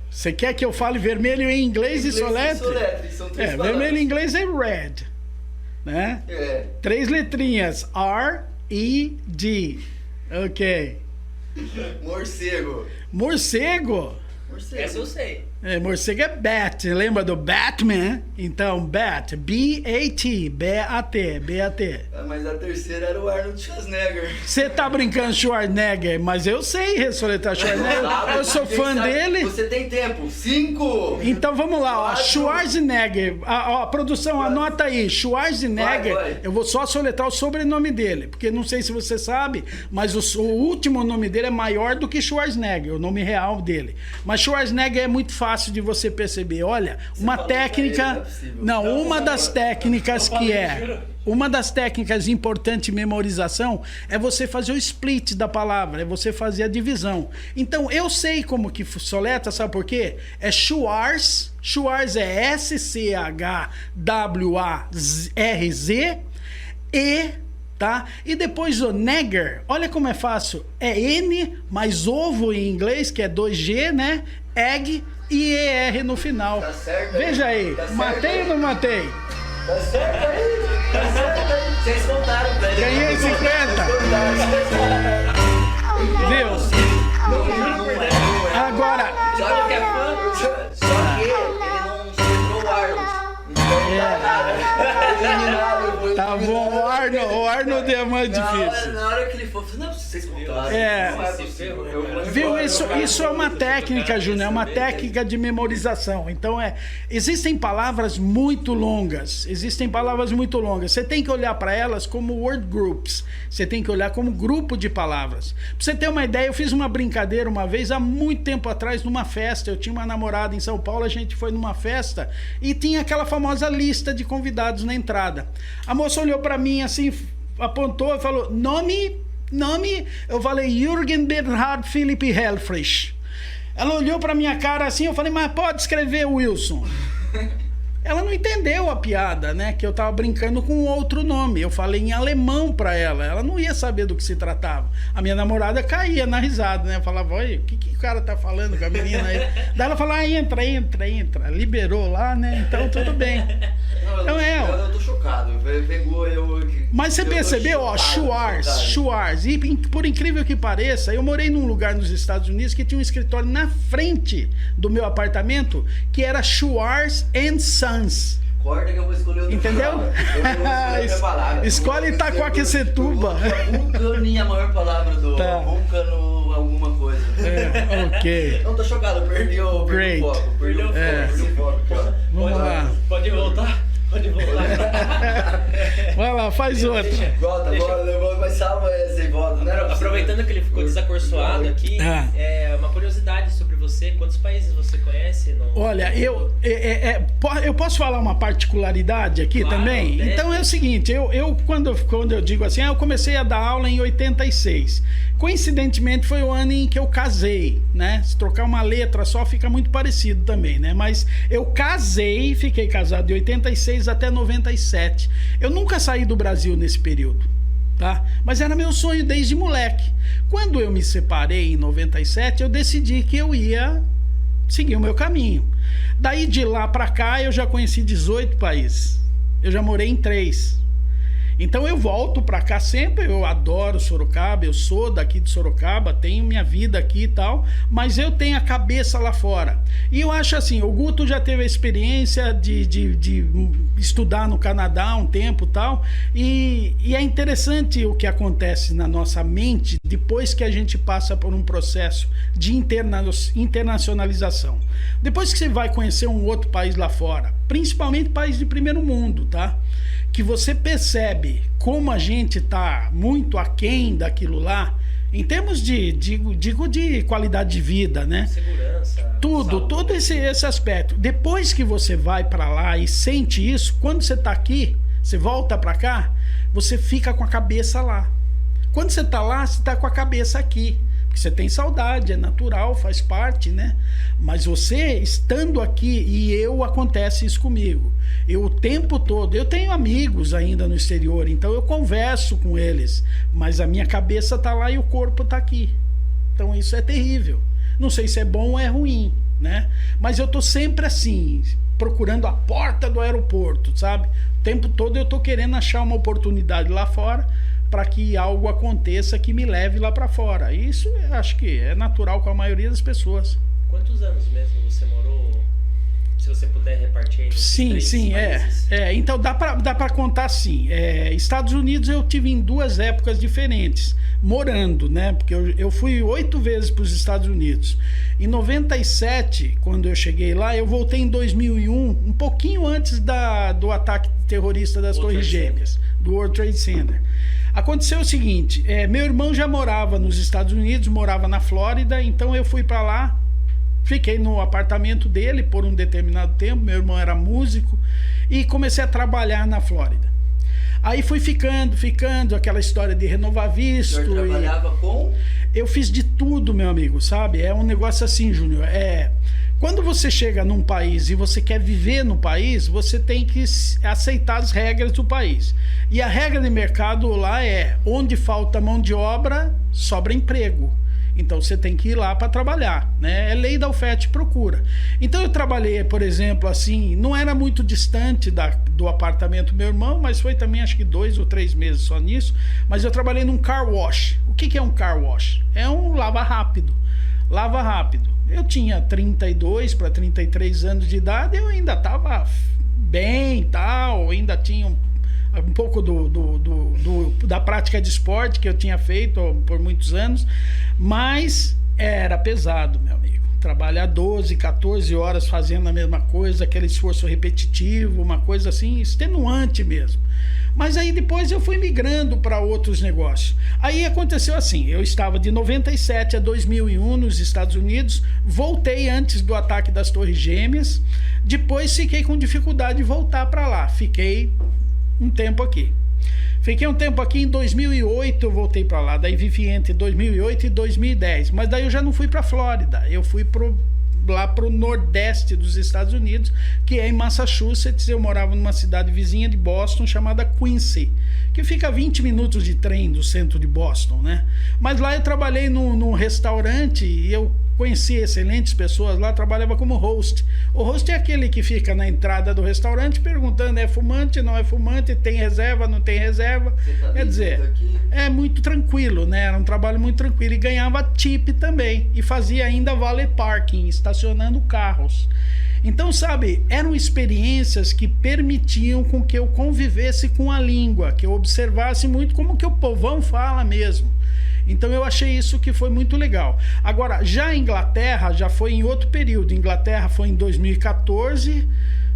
Você quer que eu fale vermelho em inglês e soletre? São 3 palavras. Vermelho em inglês é red, né? 3 letrinhas, R-E-D. Ok. Morcego. Morcego? Essa eu sei. Morcego é Bat, lembra do Batman? Então, Bat, B-A-T, B-A-T, B-A-T. Mas a terceira era o Arnold Schwarzenegger. Você tá brincando Schwarzenegger, mas eu sei soletrar Schwarzenegger, eu sou fã dele. Você tem tempo, 5. Então vamos lá, ó, Schwarzenegger, ó, produção, anota aí, Schwarzenegger, Vai. eu vou só soletrar o sobrenome dele, porque não sei se você sabe, mas o último nome dele é maior do que Schwarzenegger, o nome real dele. Mas Schwarzenegger é muito fácil de você perceber. Olha, uma técnica... Não, uma das técnicas uma das técnicas importantes de memorização é você fazer o split da palavra, é você fazer a divisão. Então, eu sei como que soletra, sabe por quê? É Schwarz, Schwarz é S-C-H-W-A-R-Z, E, tá? E depois o Negger, olha como é fácil, é N mais ovo em inglês, que é 2G, né? Egg e ER no final. Tá certo. Veja aí, Tá matei certo. ou não matei? Tá certo aí. Tá certo aí. Vocês contaram, velho. Ganhei 50. Viu? Agora, Só que ele não soletrou o Arnold. Então, tá bom, o Arnold é mais difícil. Na hora que ele for, não, vocês contaram. É. Não é possível. Viu? Isso é uma técnica, Júnior, é uma técnica de memorização. Então, existem palavras muito longas. Você tem que olhar para elas como word groups. Você tem que olhar como grupo de palavras. Pra você ter uma ideia, eu fiz uma brincadeira uma vez, há muito tempo atrás, numa festa. Eu tinha uma namorada em São Paulo, a gente foi numa festa e tinha aquela famosa lista de convidados na entrada. A moça olhou para mim assim, apontou e falou, nome, eu falei, Jürgen Bernhard Philipp Helfrich. Ela olhou pra minha cara assim, eu falei, mas pode escrever Wilson. Ela não entendeu a piada, né? Que eu tava brincando com outro nome. Eu falei em alemão pra ela. Ela não ia saber do que se tratava. A minha namorada caía na risada, né? Eu falava, olha, o que o cara tá falando com a menina aí? Daí ela falou, entra. Liberou lá, né? Então tudo bem. Então eu tô chocado. Pegou eu... Mas você percebeu, ó, Schwarz. E por incrível que pareça, eu morei num lugar nos Estados Unidos que tinha um escritório na frente do meu apartamento que era Schwarz & Sons. Corta que eu vou escolher outra Entendeu? palavra. Escolhe Itaquaquecetuba. Vulcano, a maior palavra do vulcano alguma coisa. Ok. Não, tô chocado, eu perdi o foco. Perdi o foco. Vamos lá. Pode voltar? Vai lá, faz outra. Volta, mas salva essa e volta. Aproveitando que ele ficou desacorçoado aqui, uma curiosidade sobre você. Quantos países você conhece? Olha, eu posso falar uma particularidade aqui também? Deve. Então é o seguinte, quando eu digo assim, eu comecei a dar aula em 86. Coincidentemente foi o ano em que eu casei, né? Se trocar uma letra só fica muito parecido também, né? Mas eu casei, fiquei casado de 86 até 97. Eu nunca saí do Brasil nesse período, tá? Mas era meu sonho desde moleque. Quando eu me separei em 97, eu decidi que eu ia seguir o meu caminho. Daí de lá pra cá eu já conheci 18 países. Eu já morei em 3. Então eu volto pra cá sempre, eu adoro Sorocaba, eu sou daqui de Sorocaba, tenho minha vida aqui e tal, mas eu tenho a cabeça lá fora. E eu acho assim, o Guto já teve a experiência de estudar no Canadá um tempo e tal, e é interessante o que acontece na nossa mente depois que a gente passa por um processo de internacionalização. Depois que você vai conhecer um outro país lá fora, principalmente país de primeiro mundo, tá? Que você percebe como a gente está muito aquém daquilo lá, em termos de qualidade de vida, né? Segurança. Todo esse aspecto. Depois que você vai para lá e sente isso, quando você está aqui, você volta para cá, você fica com a cabeça lá. Quando você está lá, você está com a cabeça aqui. Porque você tem saudade, é natural, faz parte, né? Mas você, estando aqui, e acontece isso comigo. Eu o tempo todo, eu tenho amigos ainda no exterior, então eu converso com eles, mas a minha cabeça tá lá e o corpo tá aqui. Então isso é terrível. Não sei se é bom ou é ruim, né? Mas eu tô sempre assim, procurando a porta do aeroporto, sabe? O tempo todo eu tô querendo achar uma oportunidade lá fora para que algo aconteça que me leve lá para fora. Isso eu acho que é natural com a maioria das pessoas. Quantos anos mesmo você morou? Se você puder repartir aí. Sim, então dá para contar assim. Estados Unidos eu tive em 2 épocas diferentes, morando, né? Porque eu fui 8 vezes para os Estados Unidos. Em 97, quando eu cheguei lá, eu voltei em 2001, um pouquinho antes do ataque terrorista das Torres Gêmeas, do World Trade Center. Aconteceu o seguinte, meu irmão já morava nos Estados Unidos, morava na Flórida, então eu fui para lá. Fiquei no apartamento dele por um determinado tempo, meu irmão era músico, e comecei a trabalhar na Flórida. Aí fui ficando, aquela história de renovar visto. O senhor trabalhava com? Eu fiz de tudo, meu amigo, sabe? É um negócio assim, Júnior. Quando você chega num país e você quer viver no país, você tem que aceitar as regras do país. E a regra de mercado lá é, onde falta mão de obra, sobra emprego. Então você tem que ir lá para trabalhar, né? É lei da oferta e procura. Então eu trabalhei, por exemplo, assim, não era muito distante do apartamento do meu irmão, mas foi também acho que 2 ou 3 meses só nisso. Mas eu trabalhei num car wash. O que é um car wash? É um lava rápido. Lava rápido. Eu tinha 32 para 33 anos de idade, eu ainda estava bem e tal, ainda tinha um pouco da prática de esporte que eu tinha feito por muitos anos, mas era pesado, meu amigo. Trabalhar 12, 14 horas fazendo a mesma coisa, aquele esforço repetitivo, uma coisa assim, extenuante mesmo. Mas aí depois eu fui migrando para outros negócios. Aí aconteceu assim, eu estava de 97 a 2001 nos Estados Unidos, voltei antes do ataque das Torres Gêmeas, depois fiquei com dificuldade de voltar para lá, fiquei um tempo aqui. Fiquei um tempo aqui, em 2008 eu voltei para lá, daí vivi entre 2008 e 2010, mas daí eu já não fui para Flórida, eu fui lá para o nordeste dos Estados Unidos, que é em Massachusetts. Eu morava numa cidade vizinha de Boston chamada Quincy, que fica a 20 minutos de trem do centro de Boston, né? Mas lá eu trabalhei num restaurante e eu conheci excelentes pessoas lá, trabalhava como host. O host é aquele que fica na entrada do restaurante perguntando, é fumante, não é fumante, tem reserva, não tem reserva. Quer dizer, é muito tranquilo, né? Era um trabalho muito tranquilo e ganhava tip também. E fazia ainda valet parking, estacionando carros. Então, sabe, eram experiências que permitiam com que eu convivesse com a língua, que eu observasse muito como que o povão fala mesmo. Então eu achei isso que foi muito legal. Agora, já a Inglaterra já foi em outro período. Inglaterra foi em 2014,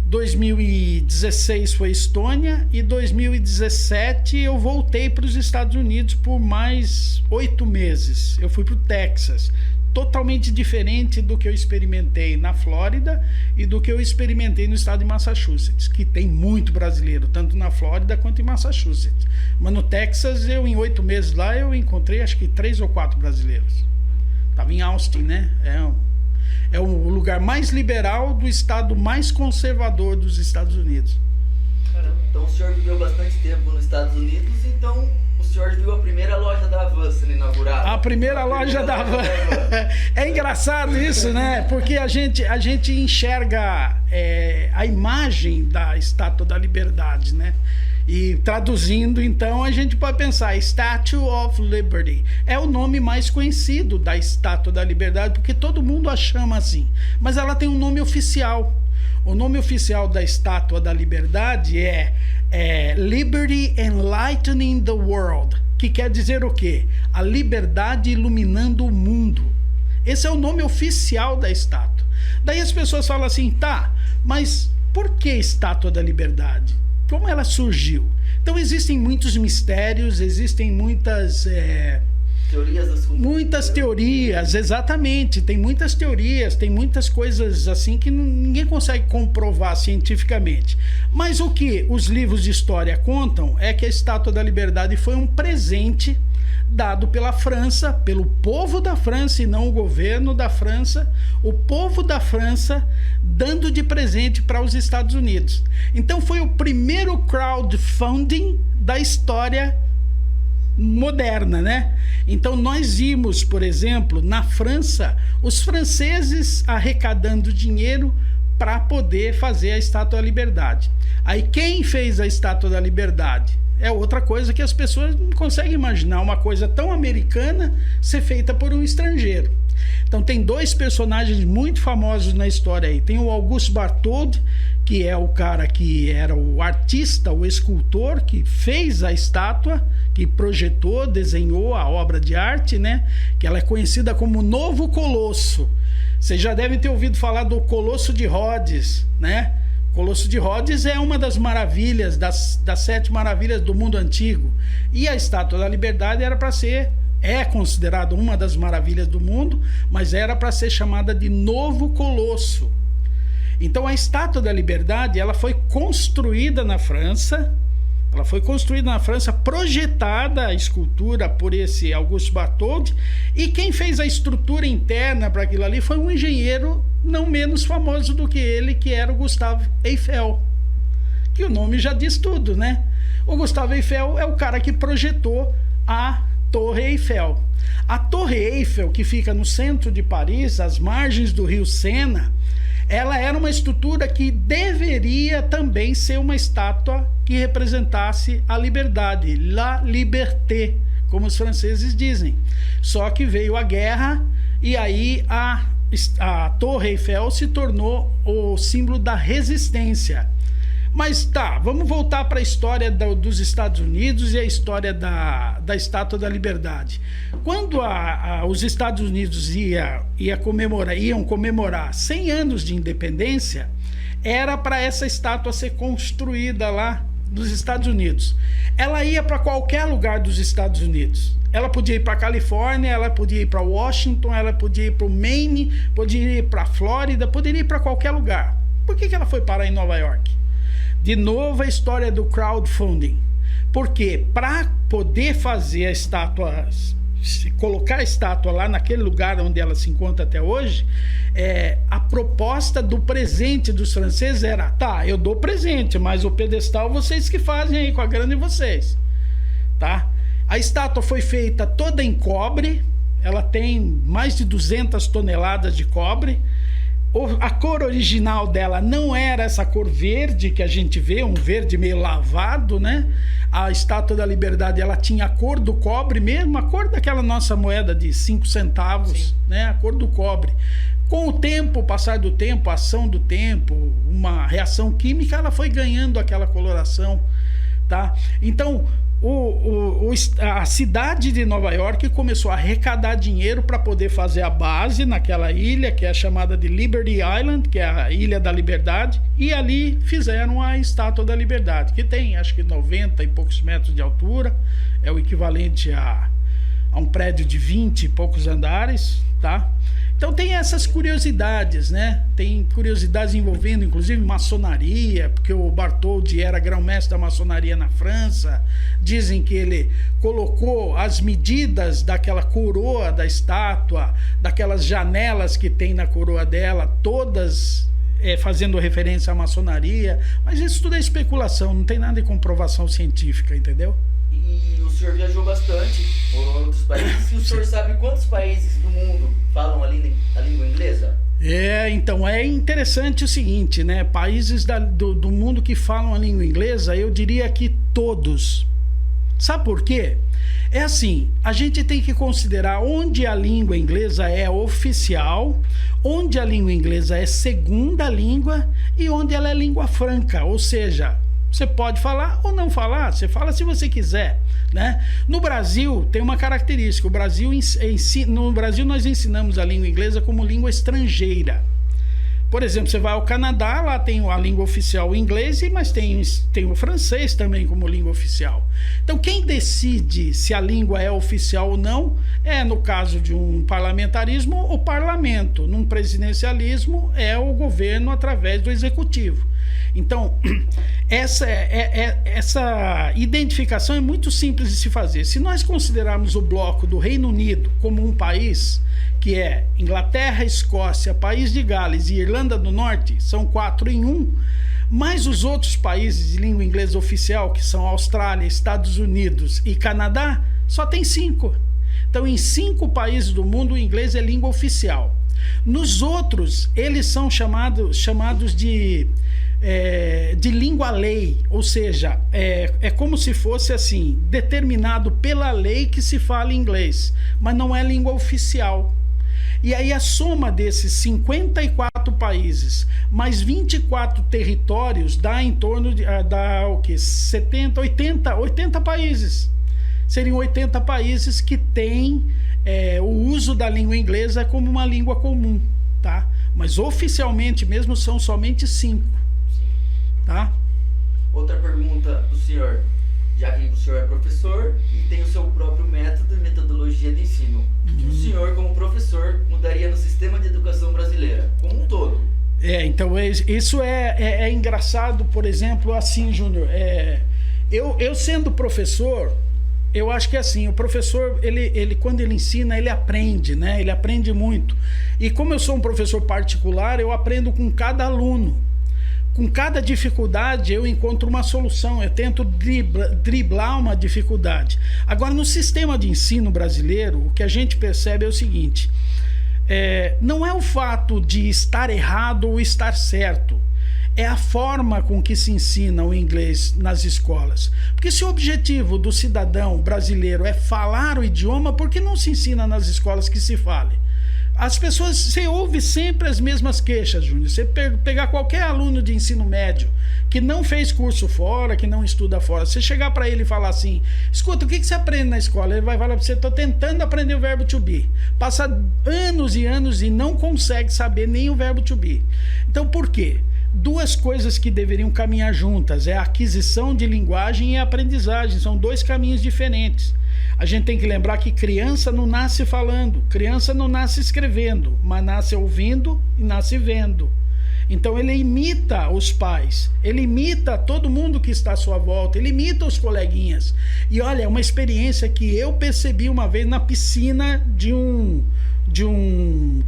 2016 foi Estônia e 2017 eu voltei para os Estados Unidos por mais 8 meses. Eu fui para o Texas. Totalmente diferente do que eu experimentei na Flórida e do que eu experimentei no estado de Massachusetts, que tem muito brasileiro, tanto na Flórida quanto em Massachusetts. Mas no Texas, em 8 meses lá, eu encontrei acho que 3 ou 4 brasileiros. Estava em Austin, né? É o lugar mais liberal do estado mais conservador dos Estados Unidos. Caramba, então o senhor viveu bastante tempo nos Estados Unidos, então o senhor viu a primeira loja da Havan sendo inaugurada? A primeira loja da Havan. É engraçado isso, né? Porque a gente enxerga a imagem da Estátua da Liberdade, né? E traduzindo, então, a gente pode pensar Statue of Liberty. É o nome mais conhecido da Estátua da Liberdade, porque todo mundo a chama assim. Mas ela tem um nome oficial. O nome oficial da Estátua da Liberdade é Liberty Enlightening the World, que quer dizer o quê? A liberdade iluminando o mundo. Esse é o nome oficial da estátua. Daí as pessoas falam assim, tá, mas por que Estátua da Liberdade? Como ela surgiu? Então existem muitos mistérios, existem muitas teorias, exatamente. Tem muitas teorias, tem muitas coisas assim que ninguém consegue comprovar cientificamente. Mas o que os livros de história contam é que a Estátua da Liberdade foi um presente dado pela França, pelo povo da França e não o governo da França, o povo da França dando de presente para os Estados Unidos. Então foi o primeiro crowdfunding da história moderna, né? Então nós vimos, por exemplo, na França, os franceses arrecadando dinheiro para poder fazer a Estátua da Liberdade. Aí quem fez a Estátua da Liberdade? É outra coisa que as pessoas não conseguem imaginar, uma coisa tão americana ser feita por um estrangeiro. Então tem dois personagens muito famosos na história aí. Tem o Auguste Bartholdi, que é o cara que era o artista, o escultor que fez a estátua, que projetou, desenhou a obra de arte, né? Que ela é conhecida como Novo Colosso. Vocês já devem ter ouvido falar do Colosso de Rhodes, né? Colosso de Rhodes é uma das maravilhas, das 7 maravilhas do mundo antigo. E a Estátua da Liberdade era para ser, é considerada uma das maravilhas do mundo, mas era para ser chamada de Novo Colosso. Então a Estátua da Liberdade, ela foi construída na França, projetada a escultura por esse Auguste Bartholdi, e quem fez a estrutura interna para aquilo ali foi um engenheiro não menos famoso do que ele, que era o Gustave Eiffel, que o nome já diz tudo, né? O Gustave Eiffel é o cara que projetou a Torre Eiffel. A Torre Eiffel, que fica no centro de Paris, às margens do rio Sena, ela era uma estrutura que deveria também ser uma estátua que representasse a liberdade, la liberté, como os franceses dizem. Só que veio a guerra e aí a Torre Eiffel se tornou o símbolo da resistência. Mas tá, vamos voltar para a história dos Estados Unidos e a história da Estátua da Liberdade. Quando os Estados Unidos iam comemorar 100 anos de independência, era para essa estátua ser construída lá nos Estados Unidos. Ela ia para qualquer lugar dos Estados Unidos. Ela podia ir para a Califórnia, ela podia ir para Washington, ela podia ir para o Maine, podia ir para a Flórida, poderia ir para qualquer lugar. Por que ela foi parar em Nova York? De novo a história do crowdfunding. Porque para poder fazer a estátua, colocar a estátua lá naquele lugar onde ela se encontra até hoje, a proposta do presente dos franceses era: tá, eu dou presente, mas o pedestal vocês que fazem aí com a grana de vocês, tá? A estátua foi feita toda em cobre, ela tem mais de 200 toneladas de cobre. A cor original dela não era essa cor verde que a gente vê, um verde meio lavado, né? A Estátua da Liberdade, ela tinha a cor do cobre mesmo, a cor daquela nossa moeda de 5 centavos, sim, né? A cor do cobre. Com o tempo, o passar do tempo, a ação do tempo, uma reação química, ela foi ganhando aquela coloração, tá? Então, a cidade de Nova York começou a arrecadar dinheiro para poder fazer a base naquela ilha, que é chamada de Liberty Island, que é a Ilha da Liberdade, e ali fizeram a Estátua da Liberdade, que tem acho que 90 e poucos metros de altura, é o equivalente a um prédio de 20 e poucos andares, tá? Então tem essas curiosidades, né? Tem curiosidades envolvendo inclusive maçonaria, porque o Bartholdi era grão-mestre da maçonaria na França. Dizem que ele colocou as medidas daquela coroa da estátua, daquelas janelas que tem na coroa dela, todas fazendo referência à maçonaria. Mas isso tudo é especulação, não tem nada de comprovação científica, entendeu? E o senhor viajou bastante por outros países. E o senhor sabe quantos países do mundo falam a língua inglesa? Então é interessante o seguinte, né? Países do mundo que falam a língua inglesa, eu diria que todos. Sabe por quê? É assim, a gente tem que considerar onde a língua inglesa é oficial, onde a língua inglesa é segunda língua e onde ela é língua franca, ou seja, você pode falar ou não falar, você fala se você quiser, né? No Brasil tem uma característica, no Brasil nós ensinamos a língua inglesa como língua estrangeira. Por exemplo, você vai ao Canadá, lá tem a língua oficial o inglês, mas tem o francês também como língua oficial. Então, quem decide se a língua é oficial ou não é, no caso de um parlamentarismo, o parlamento. Num presidencialismo, é o governo através do executivo. Então, essa identificação é muito simples de se fazer. Se nós considerarmos o bloco do Reino Unido como um país, que é Inglaterra, Escócia, País de Gales e Irlanda do Norte, são 4 em 1, mas os outros países de língua inglesa oficial, que são Austrália, Estados Unidos e Canadá, só tem 5. Então, em 5 países do mundo, o inglês é língua oficial. Nos outros, eles são chamados de de língua-lei, ou seja, é como se fosse assim, determinado pela lei que se fala inglês, mas não é língua oficial. E aí a soma desses 54 países mais 24 territórios dá em torno de dá o quê? 70, 80 países. Seriam 80 países que têm o uso da língua inglesa como uma língua comum, tá? Mas oficialmente mesmo são somente 5, tá? Outra pergunta do senhor, já que o senhor é professor e tem o seu próprio método e metodologia de ensino, o que o senhor, como professor, mudaria no sistema de educação brasileira, como um todo? Então isso é engraçado, por exemplo, assim, Júnior, eu sendo professor, eu acho que assim, o professor, ele quando ele ensina, ele aprende, né? Ele aprende muito. E como eu sou um professor particular, eu aprendo com cada aluno. Com cada dificuldade eu encontro uma solução, eu tento driblar uma dificuldade. Agora, no sistema de ensino brasileiro, o que a gente percebe é o seguinte, não é o fato de estar errado ou estar certo, é a forma com que se ensina o inglês nas escolas. Porque se o objetivo do cidadão brasileiro é falar o idioma, por que não se ensina nas escolas que se fale? As pessoas, você ouve sempre as mesmas queixas, Júnior. Você pegar qualquer aluno de ensino médio que não fez curso fora, que não estuda fora, você chegar para ele e falar assim, escuta, o que você aprende na escola? Ele vai falar para você, estou tentando aprender o verbo to be. Passa anos e anos e não consegue saber nem o verbo to be. Então, por quê? Duas coisas que deveriam caminhar juntas, a aquisição de linguagem e a aprendizagem, são dois caminhos diferentes. A gente tem que lembrar que criança não nasce falando, criança não nasce escrevendo, mas nasce ouvindo e nasce vendo. Então ele imita os pais, ele imita todo mundo que está à sua volta, ele imita os coleguinhas. E olha, é uma experiência que eu percebi uma vez na piscina de um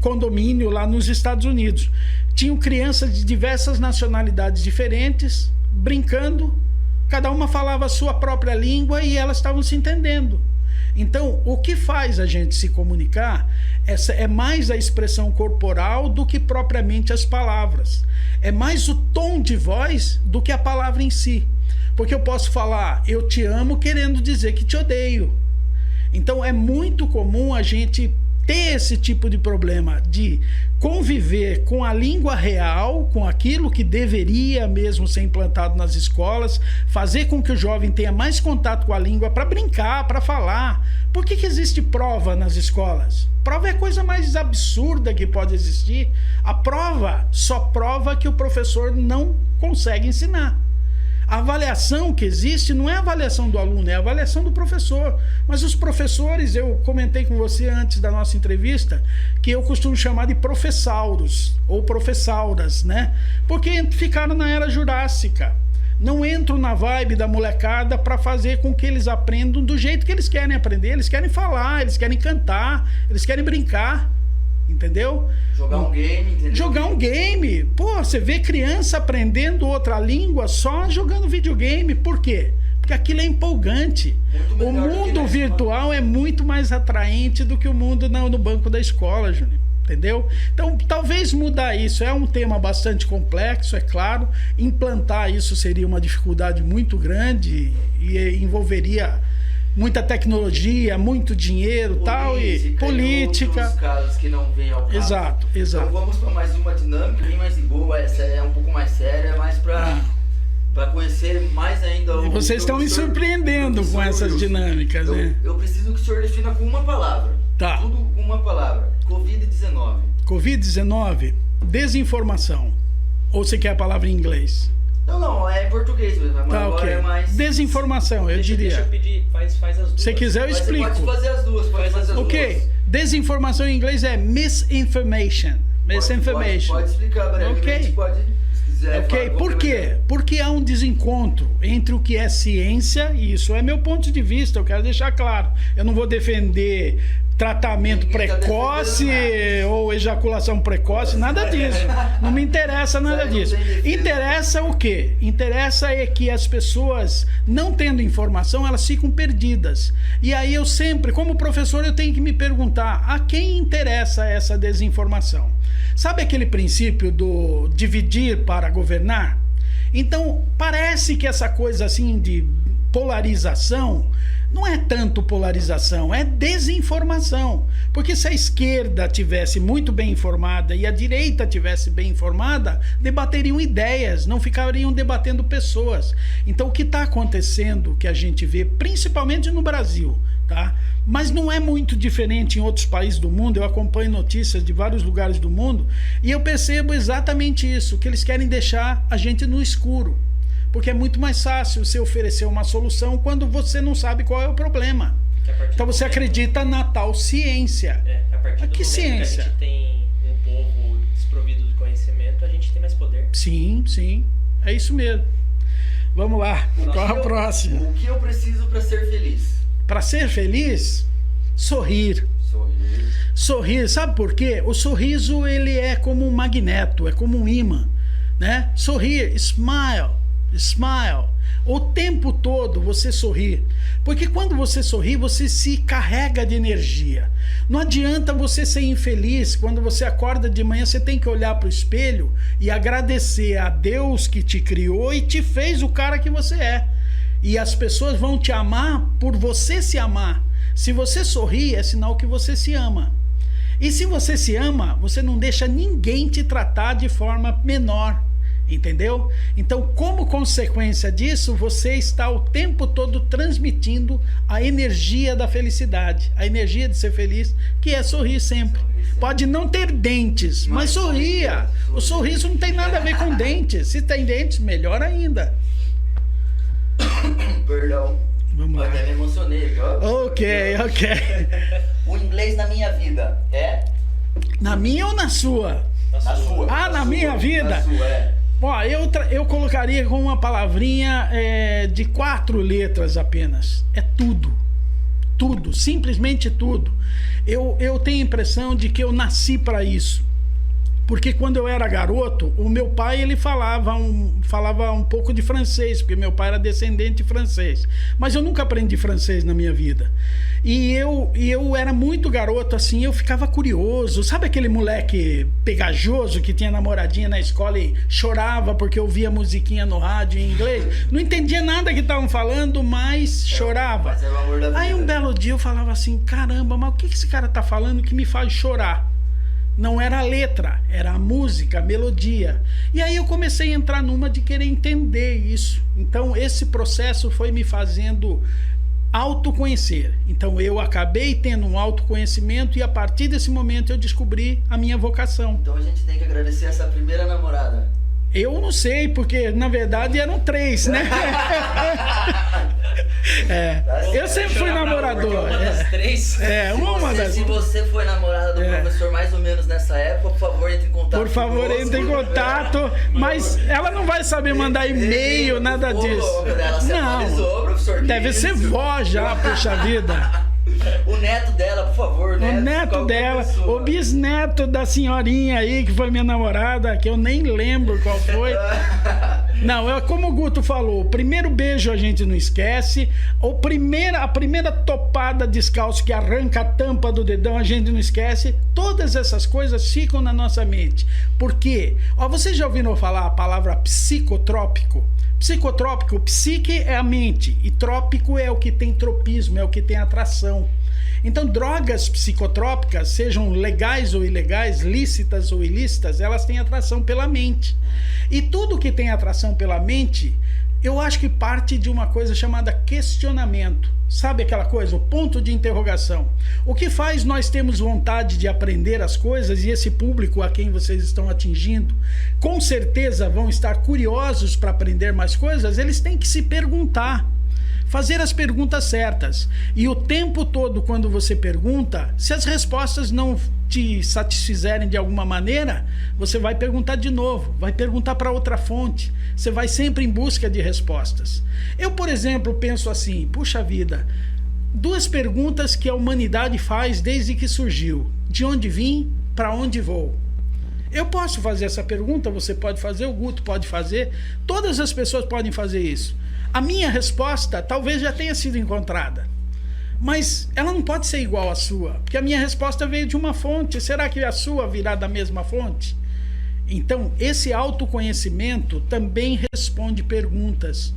condomínio lá nos Estados Unidos. Tinham crianças de diversas nacionalidades diferentes, brincando, cada uma falava a sua própria língua e elas estavam se entendendo. Então, o que faz a gente se comunicar é mais a expressão corporal do que propriamente as palavras. É mais o tom de voz do que a palavra em si. Porque eu posso falar, eu te amo, querendo dizer que te odeio. Então, é muito comum a gente ter esse tipo de problema de conviver com a língua real, com aquilo que deveria mesmo ser implantado nas escolas, fazer com que o jovem tenha mais contato com a língua para brincar, para falar. Por que existe prova nas escolas? Prova é a coisa mais absurda que pode existir. A prova só prova que o professor não consegue ensinar. A avaliação que existe não é a avaliação do aluno, é a avaliação do professor. Mas os professores, eu comentei com você antes da nossa entrevista, que eu costumo chamar de professauros ou professauras, né? Porque ficaram na era jurássica. Não entram na vibe da molecada para fazer com que eles aprendam do jeito que eles querem aprender. Eles querem falar, eles querem cantar, eles querem brincar. Entendeu? Jogar um game, entendeu? Jogar um game. Pô, você vê criança aprendendo outra língua só jogando videogame. Por quê? Porque aquilo é empolgante. O mundo virtual é muito mais atraente do que o mundo no banco da escola, Júnior. Entendeu? Então, talvez mudar isso. É um tema bastante complexo, é claro. Implantar isso seria uma dificuldade muito grande e envolveria muita tecnologia, muito dinheiro, política. E outros casos que não vêm ao caso. Exato. Então vamos para mais uma dinâmica, bem mais de boa, essa é um pouco mais séria, mais para conhecer mais ainda o... Vocês estão me surpreendendo com essas dinâmicas, né? Eu preciso que o senhor defina com uma palavra. Tá. Tudo com uma palavra. Covid-19. Covid-19, desinformação. Ou você quer a palavra em inglês? Não, é em português mesmo, mas agora okay. é mais... Desinformação, eu diria. Deixa eu pedir, faz as duas. Se quiser, eu explico. Você pode fazer as duas, Ok, desinformação em inglês é misinformation. Misinformation. Pode explicar brevemente, pode... Ok, por quê? Porque há um desencontro entre o que é ciência, e isso é meu ponto de vista, eu quero deixar claro. Eu não vou defender tratamento precoce ou ejaculação precoce, nada disso. Não me interessa nada disso. Interessa o quê? Interessa é que as pessoas, não tendo informação, elas ficam perdidas. E aí eu sempre, como professor, eu tenho que me perguntar, a quem interessa essa desinformação? Sabe aquele princípio do dividir para governar? Então, parece que essa coisa assim de polarização não é tanto polarização, é desinformação. Porque se a esquerda tivesse muito bem informada e a direita tivesse bem informada, debateriam ideias, não ficariam debatendo pessoas. Então, o que está acontecendo, que a gente vê, principalmente no Brasil, tá? Mas não é muito diferente em outros países do mundo. Eu acompanho notícias de vários lugares do mundo e eu percebo exatamente isso, que eles querem deixar a gente no escuro. Porque é muito mais fácil você oferecer uma solução quando você não sabe qual é o problema. Então você acredita na tal ciência. A partir do que momento ciência? Que a gente tem um povo desprovido de conhecimento, a gente tem mais poder. Sim, sim. É isso mesmo. Vamos lá. Qual é a próxima? O que eu preciso para ser feliz? Para ser feliz, sorrir. Sorrir, sabe por quê? O sorriso, ele é como um magneto, é como um imã, né? Sorrir, smile, smile. O tempo todo você sorrir. Porque quando você sorri, você se carrega de energia. Não adianta você ser infeliz. Quando você acorda de manhã, você tem que olhar para o espelho e agradecer a Deus que te criou e te fez o cara que você é. E as pessoas vão te amar por você se amar. Se você sorri, é sinal que você se ama. E se você se ama, você não deixa ninguém te tratar de forma menor. Entendeu? Então, como consequência disso, você está o tempo todo transmitindo a energia da felicidade, a energia de ser feliz, que é sorrir sempre. Pode não ter dentes, mas sorria. O sorriso não tem nada a ver com dentes. Se tem dentes, melhor ainda. Perdão. Vamos lá. Até me emocionei. Ok. O inglês na minha vida é? Na minha ou na sua? Na sua. Ah, na minha vida? Na sua, é. Ó, eu colocaria com uma palavrinha de 4 letras apenas. É tudo. Tudo, simplesmente tudo. Eu tenho a impressão de que eu nasci para isso. Porque quando eu era garoto, o meu pai ele falava um pouco de francês, porque meu pai era descendente de francês. Mas eu nunca aprendi francês na minha vida. E eu era muito garoto, assim, eu ficava curioso. Sabe aquele moleque pegajoso que tinha namoradinha na escola e chorava porque ouvia musiquinha no rádio em inglês? Não entendia nada que estavam falando, mas chorava. Mas é o amor da vida. Aí um belo dia eu falava assim, caramba, mas o que esse cara tá falando que me faz chorar? Não era a letra, era a música, a melodia. E aí eu comecei a entrar numa de querer entender isso. Então esse processo foi me fazendo autoconhecer. Então eu acabei tendo um autoconhecimento e a partir desse momento eu descobri a minha vocação. Então a gente tem que agradecer essa primeira namorada. Eu não sei, porque na verdade eram 3, né? Eu sempre fui namorador. Uma das 3. Uma das. Se você foi namorada do professor mais ou menos nessa época, por favor, entre em contato. Por favor, entre em contato. Mas ela não vai saber mandar e-mail, nada disso. Ela se atualizou, professor. Deve ser vó já, poxa vida. O neto dela, por favor, né? O neto dela, o bisneto da senhorinha aí, que foi minha namorada, que eu nem lembro qual foi. Não, é como o Guto falou, o primeiro beijo a gente não esquece, a primeira topada descalço que arranca a tampa do dedão a gente não esquece. Todas essas coisas ficam na nossa mente. Por quê? Ó, vocês já ouviram falar a palavra psicotrópico? Psicotrópico, psique é a mente e trópico é o que tem tropismo, é o que tem atração. Então, drogas psicotrópicas, sejam legais ou ilegais, lícitas ou ilícitas, elas têm atração pela mente. E tudo que tem atração pela mente, eu acho que parte de uma coisa chamada questionamento. Sabe aquela coisa, o ponto de interrogação? O que faz nós termos vontade de aprender as coisas, e esse público a quem vocês estão atingindo, com certeza vão estar curiosos para aprender mais coisas, eles têm que se perguntar. Fazer as perguntas certas. E o tempo todo, quando você pergunta, se as respostas não te satisfizerem de alguma maneira, você vai perguntar de novo, vai perguntar para outra fonte. Você vai sempre em busca de respostas. Eu, por exemplo, penso assim, puxa vida, 2 perguntas que a humanidade faz desde que surgiu. De onde vim, para onde vou? Eu posso fazer essa pergunta, você pode fazer, o Guto pode fazer, todas as pessoas podem fazer isso. A minha resposta talvez já tenha sido encontrada, mas ela não pode ser igual à sua, porque a minha resposta veio de uma fonte. Será que a sua virá da mesma fonte? Então, esse autoconhecimento também responde perguntas,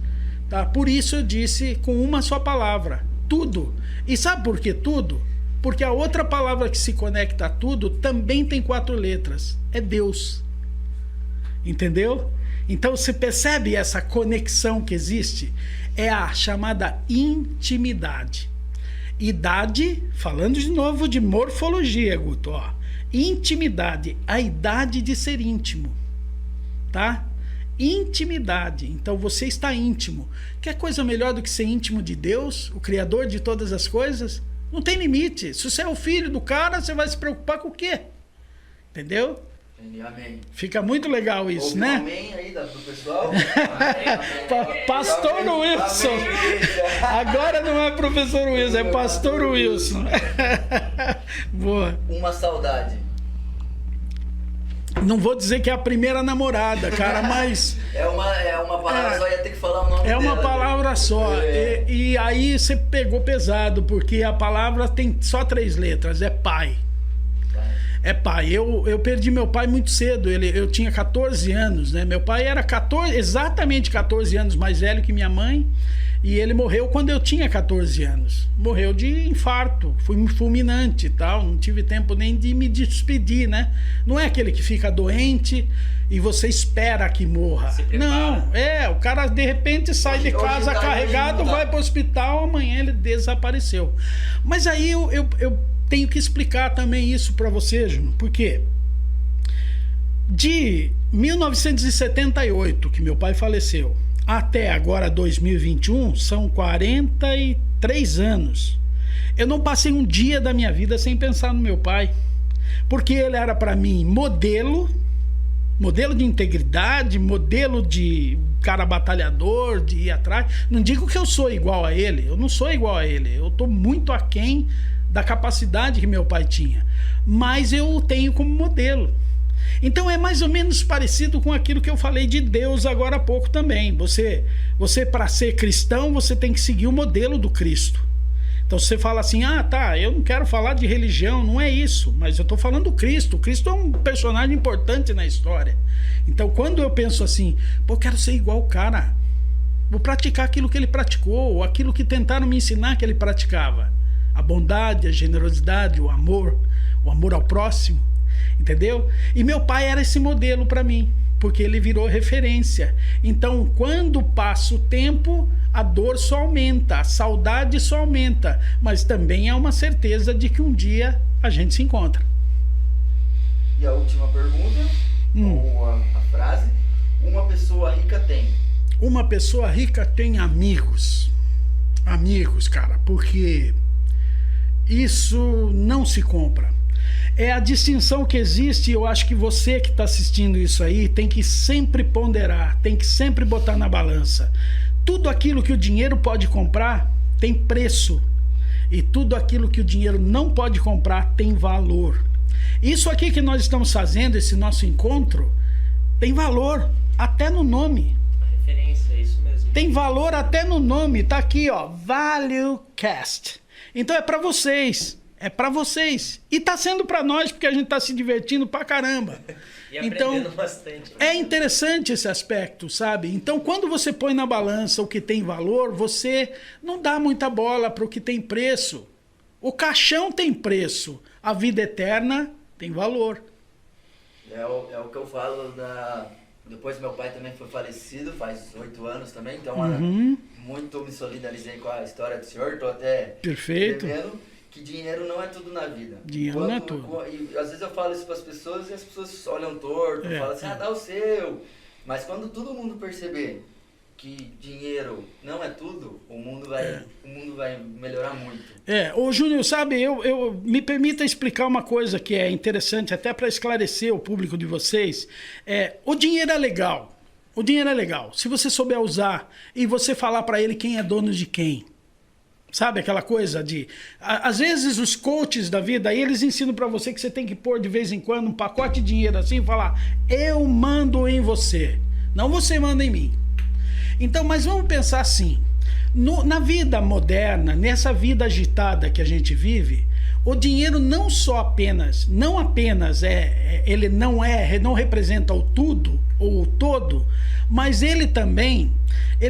tá? Por isso eu disse com uma só palavra, tudo. E sabe por que tudo? Porque a outra palavra que se conecta a tudo também tem 4 letras, é Deus. Entendeu? Então você percebe essa conexão que existe? É a chamada intimidade. Idade, falando de novo de morfologia, Guto, ó. Intimidade, a idade de ser íntimo, tá? Intimidade, então você está íntimo. Quer coisa melhor do que ser íntimo de Deus, o Criador de todas as coisas? Não tem limite. Se você é o filho do cara, você vai se preocupar com o quê? Entendeu? Amém. Fica muito legal isso, ouve né? Um amém aí pro pessoal. Pastor amém. Wilson. Amém. Agora não é professor Wilson, é pastor Wilson. Boa. Uma saudade. Não vou dizer que é a primeira namorada, cara, mas... É uma palavra só, ia ter que falar o nome É uma dela, palavra né? só. E aí você pegou pesado, porque a palavra tem só 3 letras, é pai. É pai. Eu perdi meu pai muito cedo. Eu tinha 14 anos, né? Meu pai era exatamente 14 anos mais velho que minha mãe. E ele morreu quando eu tinha 14 anos. Morreu de infarto, fulminante e tal. Não tive tempo nem de me despedir, né? Não é aquele que fica doente e você espera que morra. Não, o cara de repente sai de casa carregado, vai para o hospital, amanhã ele desapareceu. Mas aí eu tenho que explicar também isso para você, Júnior, porque de 1978, que meu pai faleceu, até agora 2021, são 43 anos. Eu não passei um dia da minha vida sem pensar no meu pai, porque ele era para mim modelo de integridade, modelo de cara batalhador, de ir atrás. Não digo que eu sou igual a ele, eu não sou igual a ele, eu estou muito aquém da capacidade que meu pai tinha, mas eu o tenho como modelo. Então é mais ou menos parecido com aquilo que eu falei de Deus agora há pouco também. Você para ser cristão, você tem que seguir o modelo do Cristo. Então você fala assim, eu não quero falar de religião, não é isso, mas eu estou falando do Cristo. O Cristo é um personagem importante na história. Então quando eu penso assim, eu quero ser igual o cara, vou praticar aquilo que ele praticou, ou aquilo que tentaram me ensinar que ele praticava. A bondade, a generosidade, o amor ao próximo, entendeu? E meu pai era esse modelo para mim, porque ele virou referência. Então, quando passa o tempo, a dor só aumenta, a saudade só aumenta, mas também é uma certeza de que um dia a gente se encontra. E a última pergunta, ou a frase, uma pessoa rica tem? Uma pessoa rica tem amigos. Amigos, cara, porque isso não se compra. É a distinção que existe, eu acho que você que está assistindo isso aí tem que sempre ponderar, tem que sempre botar na balança. Tudo aquilo que o dinheiro pode comprar tem preço, e tudo aquilo que o dinheiro não pode comprar tem valor. Isso aqui que nós estamos fazendo, esse nosso encontro, tem valor até no nome. A referência, é isso mesmo. Tem valor até no nome, tá aqui, ó, ValueCast. Então é para vocês. É para vocês. E tá sendo para nós, porque a gente tá se divertindo pra caramba. E aprendendo bastante. É interessante esse aspecto, sabe? Então, quando você põe na balança o que tem valor, você não dá muita bola para o que tem preço. O caixão tem preço. A vida eterna tem valor. É o que eu falo Depois meu pai também foi falecido, faz 8 anos também, então muito me solidarizei com a história do senhor, tô até escrevendo que dinheiro não é tudo na vida. Dinheiro não é tudo. E às vezes eu falo isso para as pessoas e as pessoas olham torto, falam assim, dá o seu. Mas quando todo mundo perceber que dinheiro não é tudo, o mundo vai melhorar muito. Ô Júnior, sabe, eu me permita explicar uma coisa que é interessante, até para esclarecer o público de vocês. O dinheiro é legal. O dinheiro é legal. Se você souber usar e você falar para ele quem é dono de quem. Sabe aquela coisa de... Às vezes os coaches da vida, aí eles ensinam para você que você tem que pôr de vez em quando um pacote de dinheiro assim e falar, eu mando em você, não você manda em mim. Então, mas vamos pensar assim, na vida moderna, nessa vida agitada que a gente vive, o dinheiro não apenas ele não representa o tudo ou o todo, mas ele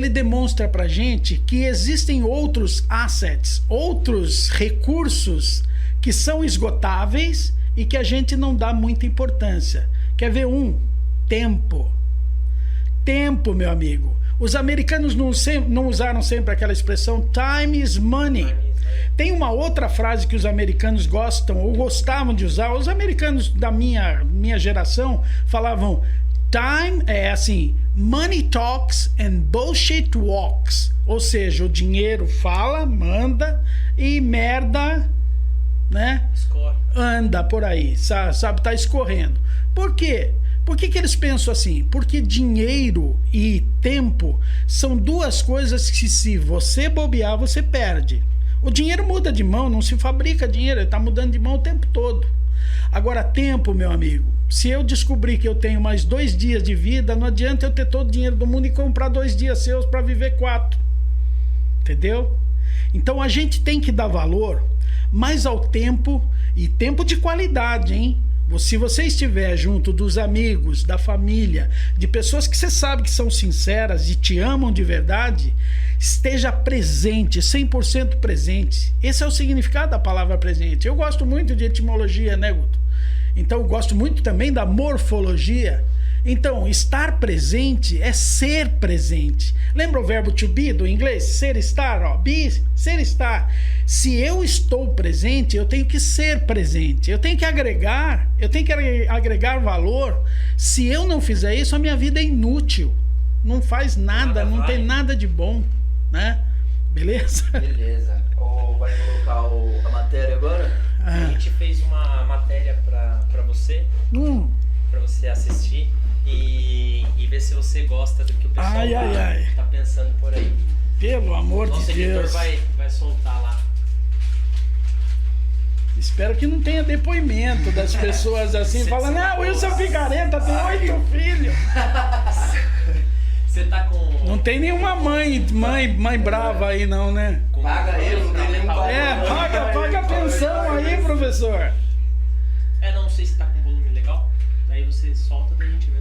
demonstra pra gente que existem outros assets, outros recursos que são esgotáveis e que a gente não dá muita importância. Quer ver um? Tempo. Tempo, meu amigo. Os americanos não usaram sempre aquela expressão time is money. Tem uma outra frase que os americanos gostam ou gostavam de usar. Os americanos da minha geração falavam time é assim, money talks and bullshit walks. Ou seja, o dinheiro fala, manda e merda, né? Escorre. Anda por aí, sabe, tá escorrendo. Por quê? Por que eles pensam assim? Porque dinheiro e tempo são duas coisas que, se você bobear, você perde. O dinheiro muda de mão, não se fabrica dinheiro, ele está mudando de mão o tempo todo. Agora, tempo, meu amigo, se eu descobrir que eu tenho mais 2 dias de vida, não adianta eu ter todo o dinheiro do mundo e comprar 2 dias seus para viver 4. Entendeu? Então a gente tem que dar valor mais ao tempo, e tempo de qualidade, hein? Se você estiver junto dos amigos, da família, de pessoas que você sabe que são sinceras e te amam de verdade, esteja presente, 100% presente. Esse é o significado da palavra presente. Eu gosto muito de etimologia, né, Guto? Então eu gosto muito também da morfologia. Então, estar presente é ser presente. Lembra o verbo to be do inglês? Ser, estar, ó. Be, ser, estar. Se eu estou presente, eu tenho que ser presente. Eu tenho que agregar valor. Se eu não fizer isso, a minha vida é inútil. Não faz nada, não tem nada de bom, né? Beleza? Beleza. Vai colocar a matéria agora? A gente fez uma matéria pra você, pra você assistir e ver se você gosta do que o pessoal tá pensando por aí. Pelo amor de Deus. Nosso editor vai soltar lá. Espero que não tenha depoimento das pessoas assim, falando, Wilson Figareta tem 8 filhos. Você tá com... Não tem nenhuma mãe brava aí não, né? Paga ele, não tem nenhum paga a pensão aí, professor. Não sei se tá com volume legal. Daí você solta, daí a gente vê.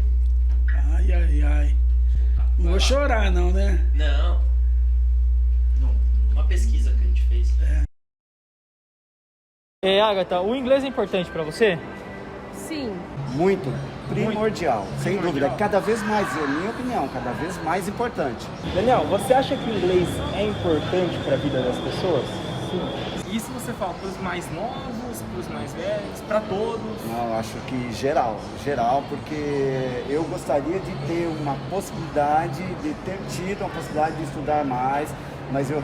Ai. Não vou chorar não, né? Não. Uma pesquisa que a gente fez. Agatha, o inglês é importante pra você? Sim. Muito. Primordial, sem dúvida. Cada vez mais, minha opinião, cada vez mais importante. Daniel, você acha que o inglês é importante para a vida das pessoas? Sim. Isso você fala para os mais novos, para os mais velhos, para todos? Não, eu acho que geral, porque eu gostaria de ter uma possibilidade, de ter tido uma possibilidade de estudar mais, mas eu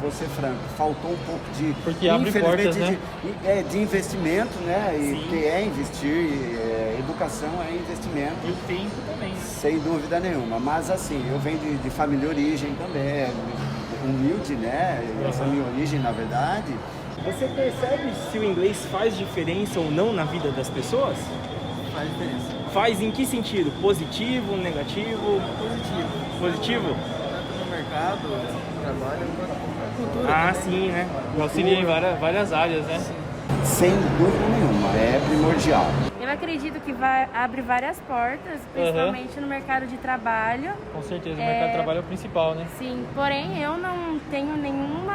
vou ser franco, faltou um pouco de... Porque abre portas, né? De investimento, né? Sim. Que é investir, educação é investimento. E o tempo também. Sem dúvida nenhuma, mas assim, eu venho de família de origem também, humilde, né? Essa minha origem, na verdade. Você percebe se o inglês faz diferença ou não na vida das pessoas? Faz diferença. Faz em que sentido? Positivo, negativo? Positivo? Tanto no mercado, no trabalho, quanto na cultura. Sim, né? Auxilia em várias áreas, né? Sem dúvida nenhuma, é primordial. Eu acredito que abre várias portas, principalmente no mercado de trabalho. Com certeza, o mercado de trabalho é o principal, né? Sim, porém eu não tenho nenhum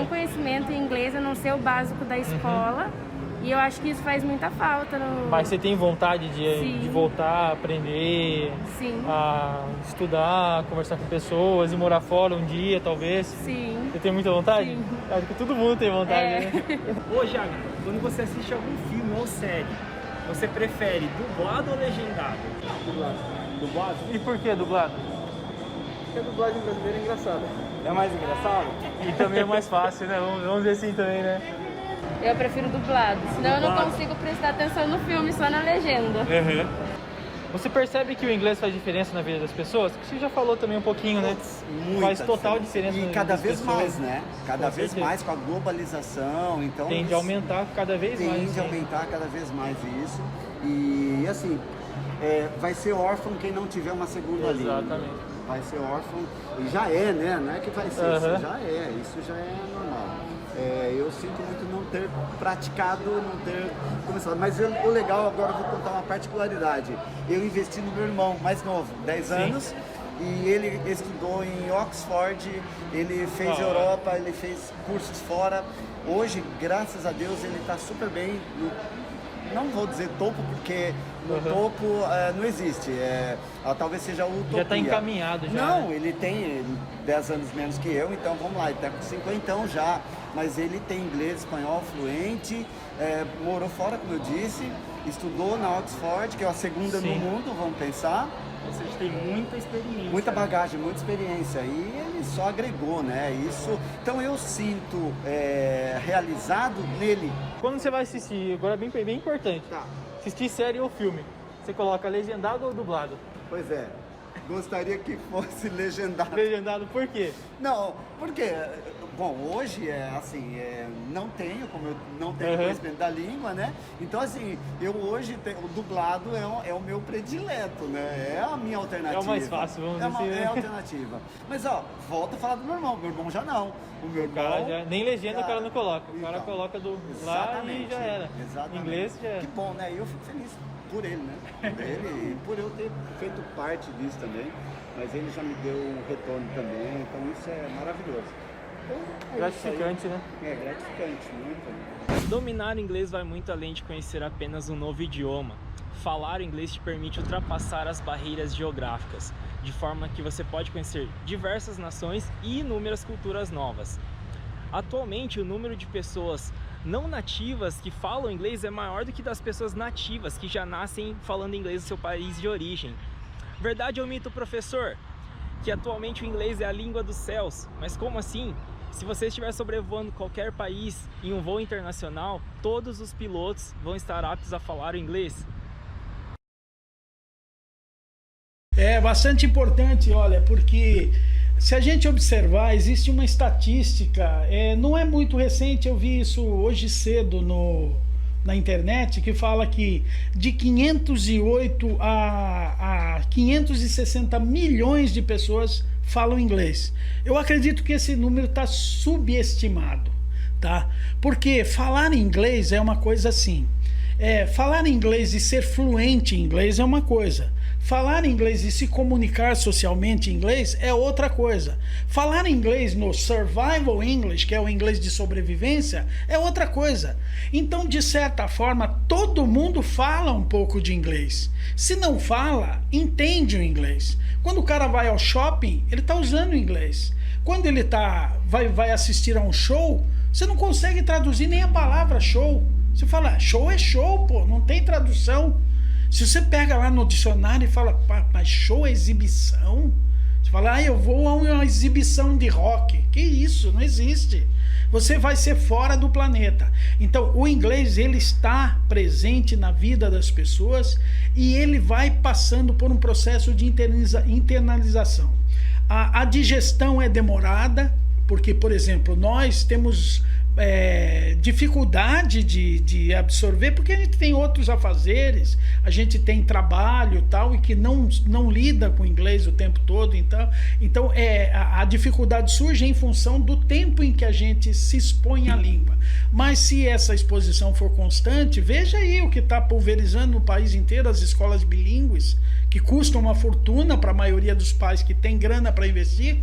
conhecimento em inglês, a não ser o básico da escola. E eu acho que isso faz muita falta. Mas você tem vontade de voltar a aprender, Sim. a estudar, conversar com pessoas e morar fora um dia, talvez? Sim. Você tem muita vontade? Sim. Acho que todo mundo tem vontade, né? Hoje, Agatha, quando você assiste algum filme ou série, você prefere dublado ou legendado? Dublado? E por que dublado? Porque a dublagem brasileira é engraçada. É mais engraçado? E também é mais fácil, né? Vamos dizer assim também, né? Eu prefiro dublado, senão eu não consigo prestar atenção no filme, só na legenda. Você percebe que o inglês faz diferença na vida das pessoas? Que você já falou também um pouquinho, né? Faz total diferença na E vida cada das vez pessoas. mais, né? Cada Com vez certeza. mais com a globalização, então... Tende a aumentar cada vez mais. Tende a aumentar cada vez mais isso. E assim, vai ser órfão quem não tiver uma segunda língua. Exatamente. Vai ser órfão, e já é, né? Não é que vai ser, isso já é normal. eu sinto muito não ter praticado, não ter começado. Mas o legal, agora eu vou contar uma particularidade. Eu investi no meu irmão mais novo, 10 anos, e ele estudou em Oxford, ele fez Europa, ele fez cursos fora. Hoje, graças a Deus, ele está super bem. Não vou dizer topo, porque no topo não existe. Talvez seja o utopia. Já está encaminhado já. Não, né? ele tem 10 anos menos que eu, então vamos lá, ele está com 50 já. Mas ele tem inglês, espanhol fluente, morou fora, como eu disse, estudou na Oxford, que é a segunda no mundo, vamos pensar. Ou seja, tem muita experiência. Muita bagagem, muita experiência. E ele só agregou, né? Isso. Então eu sinto realizado nele. Quando você vai assistir, agora é bem importante, assistir série ou filme, você coloca legendado ou dublado? Pois é. Gostaria que fosse legendado. Legendado por quê? Não, porque, bom, hoje não tenho, como eu não tenho conhecimento da língua, né? Então, assim, eu hoje, o dublado é o meu predileto, né? É a minha alternativa. É o mais fácil, vamos dizer assim. É a alternativa. Mas, ó, volta a falar do meu irmão já não. O meu irmão... nem legenda o cara não coloca, o cara coloca lá e já era. Exatamente. Inglês já era. Que bom, né? E eu fico feliz por ele, né? Por ele e por eu ter feito parte disso também. Mas ele já me deu um retorno também, então isso é maravilhoso. Então, gratificante, né? É gratificante, muito. Dominar o inglês vai muito além de conhecer apenas um novo idioma. Falar o inglês te permite ultrapassar as barreiras geográficas, de forma que você pode conhecer diversas nações e inúmeras culturas novas. Atualmente, o número de pessoas não nativas que falam inglês é maior do que das pessoas nativas que já nascem falando inglês no seu país de origem. Verdade ou mito, professor? Que atualmente o inglês é a língua dos céus, mas como assim? Se você estiver sobrevoando qualquer país em um voo internacional, todos os pilotos vão estar aptos a falar o inglês. É bastante importante, olha, porque se a gente observar, existe uma estatística, não é muito recente, eu vi isso hoje cedo na internet, que fala que de 508 a 560 milhões de pessoas falam inglês. Eu acredito que esse número está subestimado, tá? Porque falar inglês é uma coisa assim, falar inglês e ser fluente em inglês é uma coisa. Falar inglês e se comunicar socialmente em inglês é outra coisa. Falar inglês no survival English, que é o inglês de sobrevivência, é outra coisa. Então, de certa forma, todo mundo fala um pouco de inglês. Se não fala, entende o inglês. Quando o cara vai ao shopping, ele está usando o inglês. Quando ele vai assistir a um show, você não consegue traduzir nem a palavra show. Você fala, show é show, pô, não tem tradução. Se você pega lá no dicionário e fala, mas show é exibição? Você fala, eu vou a uma exibição de rock. Que isso? Não existe. Você vai ser fora do planeta. Então, o inglês, ele está presente na vida das pessoas e ele vai passando por um processo de internalização. A digestão é demorada, porque, por exemplo, nós temos dificuldade de absorver, porque a gente tem outros afazeres, a gente tem trabalho tal, e que não lida com o inglês o tempo todo, então a dificuldade surge em função do tempo em que a gente se expõe à língua. Mas se essa exposição for constante, veja aí o que está pulverizando no país inteiro, as escolas bilíngues, que custam uma fortuna para a maioria dos pais que tem grana para investir.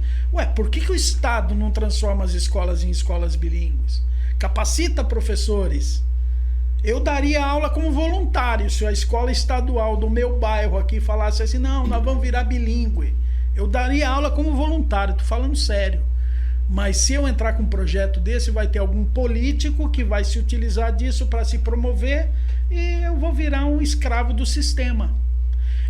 Por que o Estado não transforma as escolas em escolas bilíngues? Capacita professores. Eu daria aula como voluntário se a escola estadual do meu bairro aqui falasse assim, não, nós vamos virar bilíngue. Eu daria aula como voluntário, estou falando sério. Mas se eu entrar com um projeto desse, vai ter algum político que vai se utilizar disso para se promover e eu vou virar um escravo do sistema.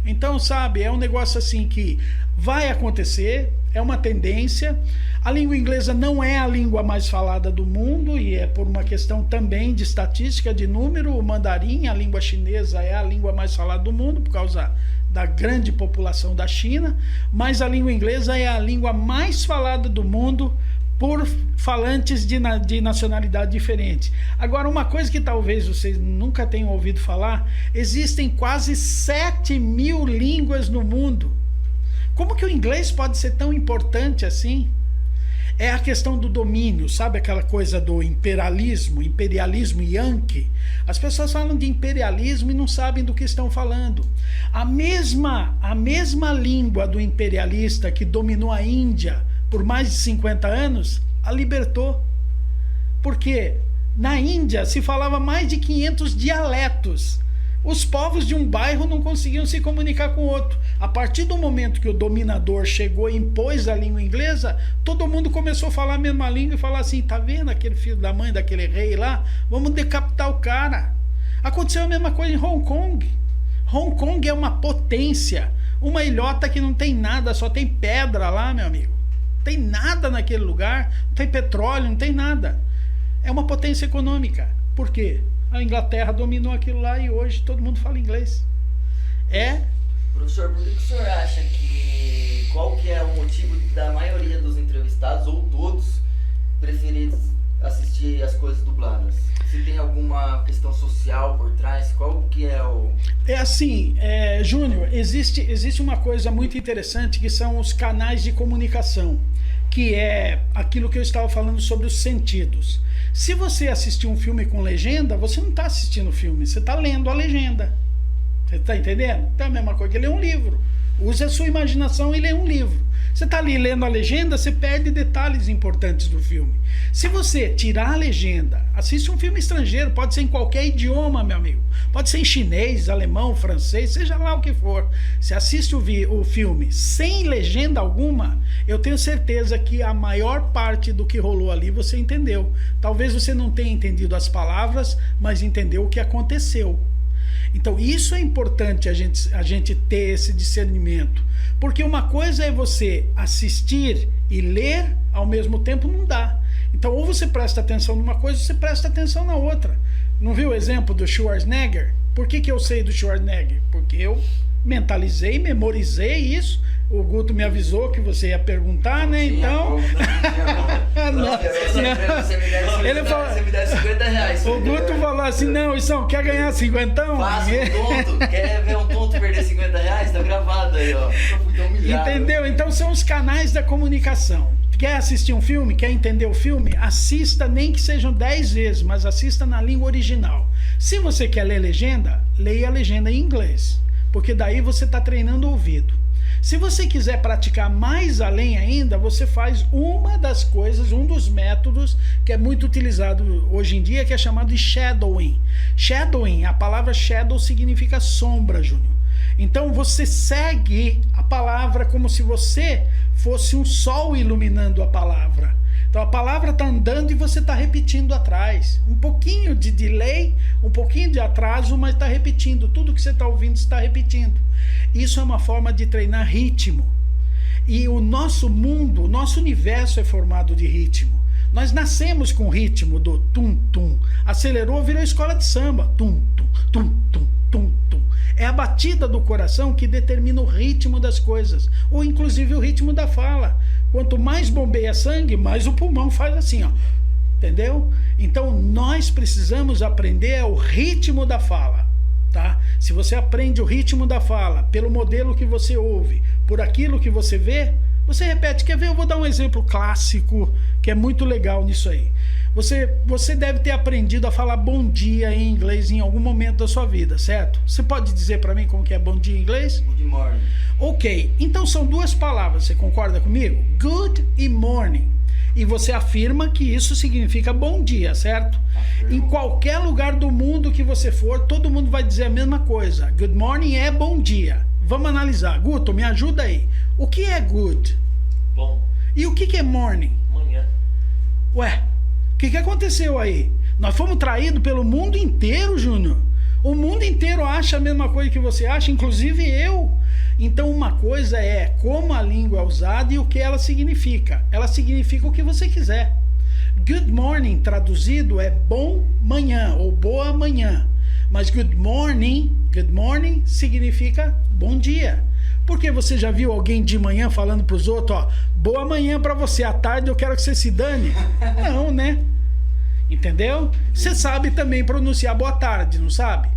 Então, sabe, é um negócio assim que vai acontecer, é uma tendência. A língua inglesa não é a língua mais falada do mundo e é por uma questão também de estatística, de número. O mandarim, a língua chinesa, é a língua mais falada do mundo por causa da grande população da China, mas a língua inglesa é a língua mais falada do mundo por falantes de nacionalidade diferente. Agora, uma coisa que talvez vocês nunca tenham ouvido falar, existem quase 7.000 línguas no mundo. Como que o inglês pode ser tão importante assim? É a questão do domínio, sabe aquela coisa do imperialismo yankee? As pessoas falam de imperialismo e não sabem do que estão falando. A mesma língua do imperialista que dominou a Índia por mais de 50 anos, a libertou. Por quê? Na Índia se falava mais de 500 dialetos. Os povos de um bairro não conseguiam se comunicar com o outro. A partir do momento que o dominador chegou e impôs a língua inglesa, todo mundo começou a falar a mesma língua e falar assim, tá vendo aquele filho da mãe daquele rei lá? Vamos decapitar o cara. Aconteceu a mesma coisa em Hong Kong. Hong Kong é uma potência, uma ilhota que não tem nada, só tem pedra lá, meu amigo. Não tem nada naquele lugar, não tem petróleo, não tem nada. É uma potência econômica. Por quê? A Inglaterra dominou aquilo lá e hoje todo mundo fala inglês. Professor, por que o senhor acha que... Qual que é o motivo da maioria dos entrevistados, ou todos, preferir assistir as coisas dubladas? Se tem alguma questão social por trás, qual que é o... É assim, Júnior, existe uma coisa muito interessante que são os canais de comunicação, que é aquilo que eu estava falando sobre os sentidos. Se você assistir um filme com legenda, você não está assistindo o filme, você está lendo a legenda. Você está entendendo? Então é a mesma coisa que ler um livro. Use a sua imaginação e lê um livro. Você está ali lendo a legenda, você perde detalhes importantes do filme. Se você tirar a legenda, assiste um filme estrangeiro, pode ser em qualquer idioma, meu amigo. Pode ser em chinês, alemão, francês, seja lá o que for. Se assiste o filme sem legenda alguma, eu tenho certeza que a maior parte do que rolou ali você entendeu. Talvez você não tenha entendido as palavras, mas entendeu o que aconteceu. Então isso é importante a gente ter esse discernimento. Porque uma coisa é você assistir e ler ao mesmo tempo, não dá. Então ou você presta atenção numa coisa ou você presta atenção na outra. Não viu o exemplo do Schwarzenegger? Por que eu sei do Schwarzenegger? Porque eu mentalizei, memorizei isso. O Guto me avisou que você ia perguntar, né? Então... Ele falou... Você me dá 50 reais. O Guto falou assim, não, Isão, quer ganhar 50? Faça um tonto. Quer ver um tonto perder 50 reais? Tá gravado aí, ó. Eu fui tão humilhado. Entendeu? Então são os canais da comunicação. Quer assistir um filme? Quer entender o filme? Assista, nem que sejam 10 vezes, mas assista na língua original. Se você quer ler legenda, leia a legenda em inglês, porque daí você está treinando o ouvido. Se você quiser praticar mais além ainda, você faz uma das coisas, um dos métodos que é muito utilizado hoje em dia, que é chamado de shadowing. Shadowing, a palavra shadow significa sombra, Júnior. Então você segue a palavra como se você fosse um sol iluminando a palavra. Então a palavra está andando e você está repetindo atrás. Um pouquinho de delay, um pouquinho de atraso, mas está repetindo. Tudo que você está ouvindo está repetindo. Isso é uma forma de treinar ritmo. E o nosso mundo, o nosso universo é formado de ritmo. Nós nascemos com o ritmo do tum-tum. Acelerou, virou escola de samba. Tum-tum, tum-tum, tum-tum. É a batida do coração que determina o ritmo das coisas. Ou inclusive o ritmo da fala. Quanto mais bombeia sangue, mais o pulmão faz assim, ó. Entendeu? Então nós precisamos aprender o ritmo da fala. Tá? Se você aprende o ritmo da fala pelo modelo que você ouve, por aquilo que você vê, você repete. Quer ver? Eu vou dar um exemplo clássico que é muito legal nisso aí. Você deve ter aprendido a falar bom dia em inglês em algum momento da sua vida, certo? Você pode dizer para mim como que é bom dia em inglês? Good morning. Ok, então são duas palavras, você concorda comigo? Good e morning. E você afirma que isso significa bom dia, certo? Em qualquer lugar do mundo que você for, todo mundo vai dizer a mesma coisa. Good morning é bom dia. Vamos analisar. Guto, me ajuda aí. O que é good? Bom. E o que é morning? Manhã. Ué, o que aconteceu aí? Nós fomos traídos pelo mundo inteiro, Júnior. O mundo inteiro acha a mesma coisa que você acha, inclusive eu. Então uma coisa é como a língua é usada e o que ela significa. Ela significa o que você quiser. Good morning, traduzido, é bom manhã ou boa manhã. Mas good morning significa bom dia. Porque você já viu alguém de manhã falando para os outros, ó, boa manhã para você, à tarde eu quero que você se dane? Não, né? Entendeu? Você sabe também pronunciar boa tarde, não sabe?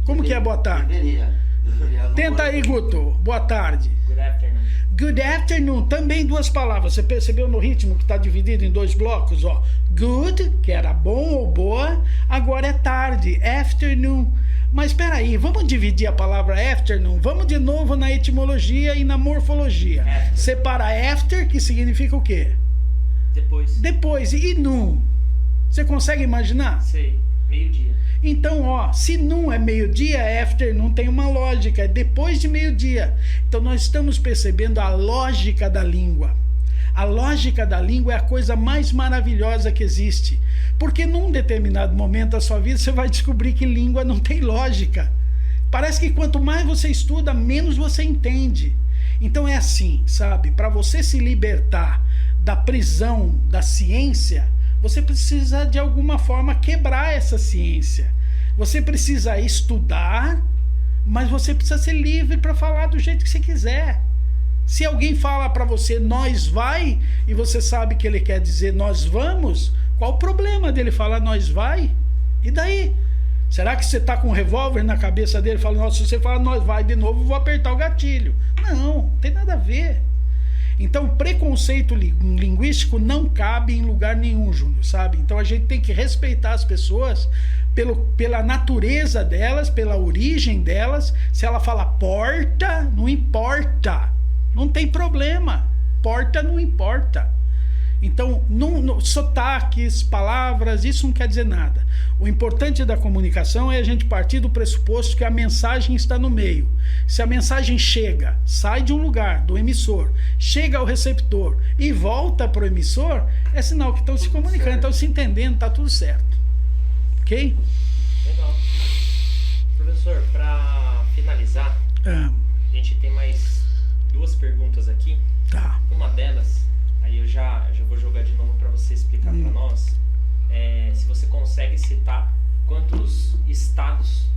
Como que é boa tarde? Deveria. Tenta aí, Guto. Boa tarde. Good afternoon. Good afternoon, também duas palavras. Você percebeu no ritmo que está dividido em dois blocos? Ó. Good, que era bom ou boa, agora é tarde, afternoon. Mas espera aí, vamos dividir a palavra afternoon? Vamos de novo na etimologia e na morfologia. After. Separa after, que significa o quê? Depois. Depois. E noon? Você consegue imaginar? Sei. Meio-dia. Então, ó, se noon é meio-dia, afternoon tem uma lógica, é depois de meio-dia. Então nós estamos percebendo a lógica da língua. A lógica da língua é a coisa mais maravilhosa que existe. Porque num determinado momento da sua vida você vai descobrir que língua não tem lógica. Parece que quanto mais você estuda, menos você entende. Então é assim, sabe? Para você se libertar da prisão da ciência, você precisa de alguma forma quebrar essa ciência. Você precisa estudar, mas você precisa ser livre para falar do jeito que você quiser. Se alguém fala para você nós vai, e você sabe que ele quer dizer nós vamos, qual o problema dele falar nós vai? E daí? Será que você está com um revólver na cabeça dele e fala, nossa, se você falar nós vai de novo, eu vou apertar o gatilho? Não tem nada a ver. Então, preconceito linguístico não cabe em lugar nenhum, Júnior, sabe? Então, a gente tem que respeitar as pessoas pela natureza delas, pela origem delas. Se ela fala porta, não importa. Não tem problema. Porta não importa. Então, sotaques, palavras, isso não quer dizer nada. O importante da comunicação é a gente partir do pressuposto que a mensagem está no meio. Se a mensagem chega, sai de um lugar, do emissor, chega ao receptor e volta para o emissor, é sinal que estão se comunicando, estão se entendendo, está tudo certo. Ok? Legal. Professor, para finalizar, a gente tem mais duas perguntas aqui. Tá. Uma delas, aí eu já vou jogar de novo para você explicar para nós. Se você consegue citar quantos estados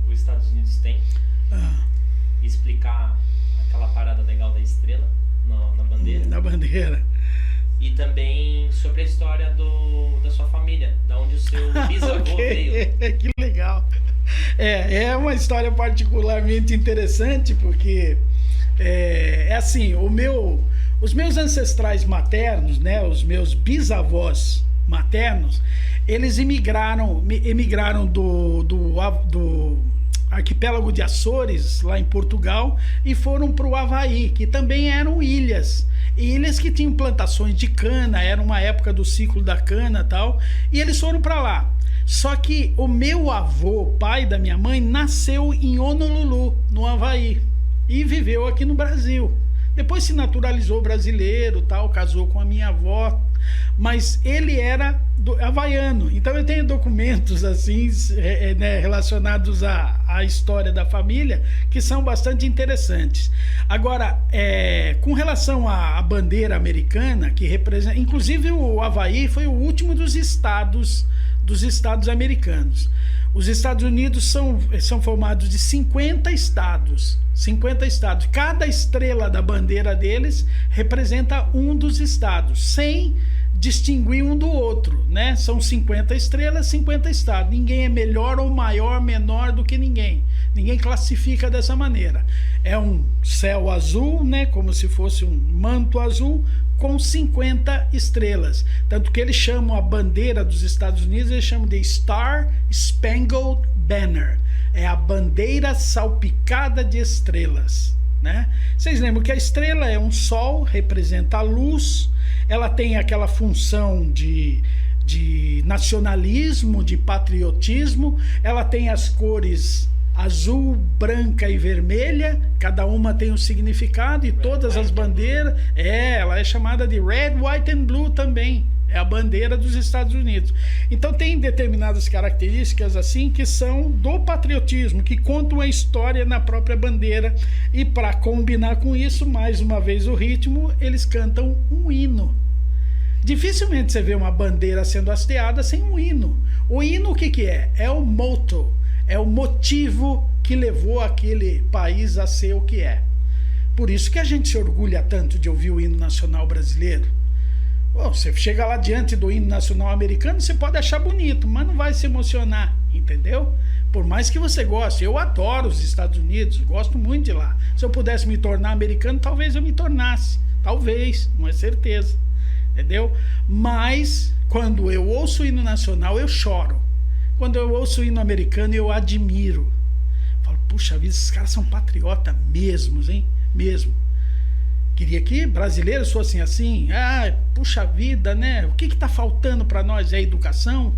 os Estados Unidos tem, e explicar aquela parada legal da estrela na bandeira. Na bandeira. E também sobre a história da sua família, da onde o seu bisavô veio. Que legal. É uma história particularmente interessante, porque é assim, os meus ancestrais maternos, né, os meus bisavós maternos, eles emigraram do arquipélago de Açores, lá em Portugal, e foram para o Havaí, que também eram ilhas que tinham plantações de cana, era uma época do ciclo da cana e tal, e eles foram para lá. Só que o meu avô, pai da minha mãe, nasceu em Honolulu, no Havaí, e viveu aqui no Brasil. Depois se naturalizou brasileiro, tal, casou com a minha avó, mas ele era havaiano. Então eu tenho documentos assim, né, relacionados à história da família, que são bastante interessantes. Agora, com relação à bandeira americana, que representa, inclusive o Havaí foi o último dos estados americanos. Os Estados Unidos são formados de 50 estados. 50 estados. Cada estrela da bandeira deles representa um dos estados, sem distinguir um do outro, né? São 50 estrelas, 50 estados. Ninguém é melhor ou maior, menor do que ninguém. Ninguém classifica dessa maneira. É um céu azul, né? Como se fosse um manto azul, com 50 estrelas. Tanto que eles chamam a bandeira dos Estados Unidos, eles chamam de Star Spangled Banner. É a bandeira salpicada de estrelas, né? Vocês lembram que a estrela é um sol, representa a luz, ela tem aquela função de nacionalismo, de patriotismo, ela tem as cores azul, branca e vermelha, cada uma tem um significado, e todas as bandeiras, ela é chamada de Red, White and Blue também, é a bandeira dos Estados Unidos. Então tem determinadas características assim que são do patriotismo, que contam a história na própria bandeira, e para combinar com isso, mais uma vez o ritmo, eles cantam um hino. Dificilmente você vê uma bandeira sendo hasteada sem um hino. O hino o que é? É o motto. É o motivo que levou aquele país a ser o que é. Por isso que a gente se orgulha tanto de ouvir o hino nacional brasileiro. Você chega lá diante do hino nacional americano, você pode achar bonito, mas não vai se emocionar, entendeu? Por mais que você goste, eu adoro os Estados Unidos, gosto muito de lá. Se eu pudesse me tornar americano, talvez eu me tornasse. Talvez, não é certeza. Entendeu? Mas, quando eu ouço o hino nacional, eu choro. Quando eu ouço o hino americano, eu admiro. Falo, puxa vida, esses caras são patriotas mesmos, hein? Mesmo. Queria que brasileiros fossem assim. Ah, puxa vida, né? O que está faltando para nós? É a educação?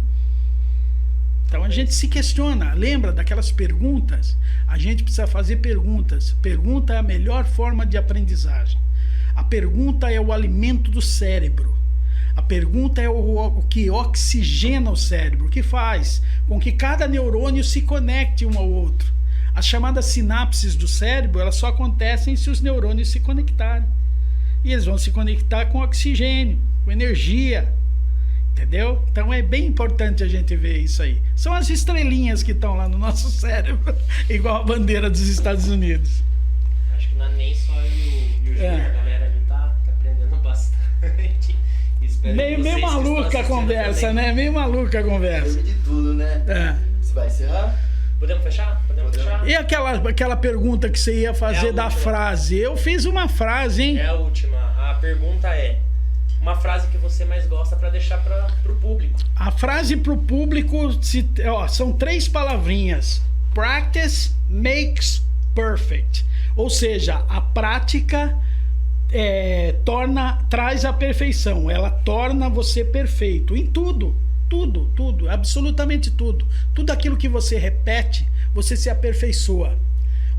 Então a gente se questiona. Lembra daquelas perguntas? A gente precisa fazer perguntas. Pergunta é a melhor forma de aprendizagem. A pergunta é o alimento do cérebro. A pergunta é o que oxigena o cérebro, o que faz com que cada neurônio se conecte um ao outro. As chamadas sinapses do cérebro, elas só acontecem se os neurônios se conectarem. E eles vão se conectar com oxigênio, com energia. Entendeu? Então é bem importante a gente ver isso aí. São as estrelinhas que estão lá no nosso cérebro, igual a bandeira dos Estados Unidos. Acho que não é nem só eu e o Júnior, a galera ali tá aprendendo bastante. Meio maluca a conversa, né? Meio maluca a conversa. De tudo, né? Você vai encerrar? Podemos fechar? Podemos fechar? E aquela pergunta que você ia fazer da frase? Eu fiz uma frase, hein? É a última. A pergunta é: uma frase que você mais gosta para deixar pro público. A frase pro público são 3 palavrinhas. Practice makes perfect. Ou seja, a prática traz a perfeição. Ela torna você perfeito em tudo. Tudo, absolutamente tudo. Tudo aquilo que você repete, você se aperfeiçoa.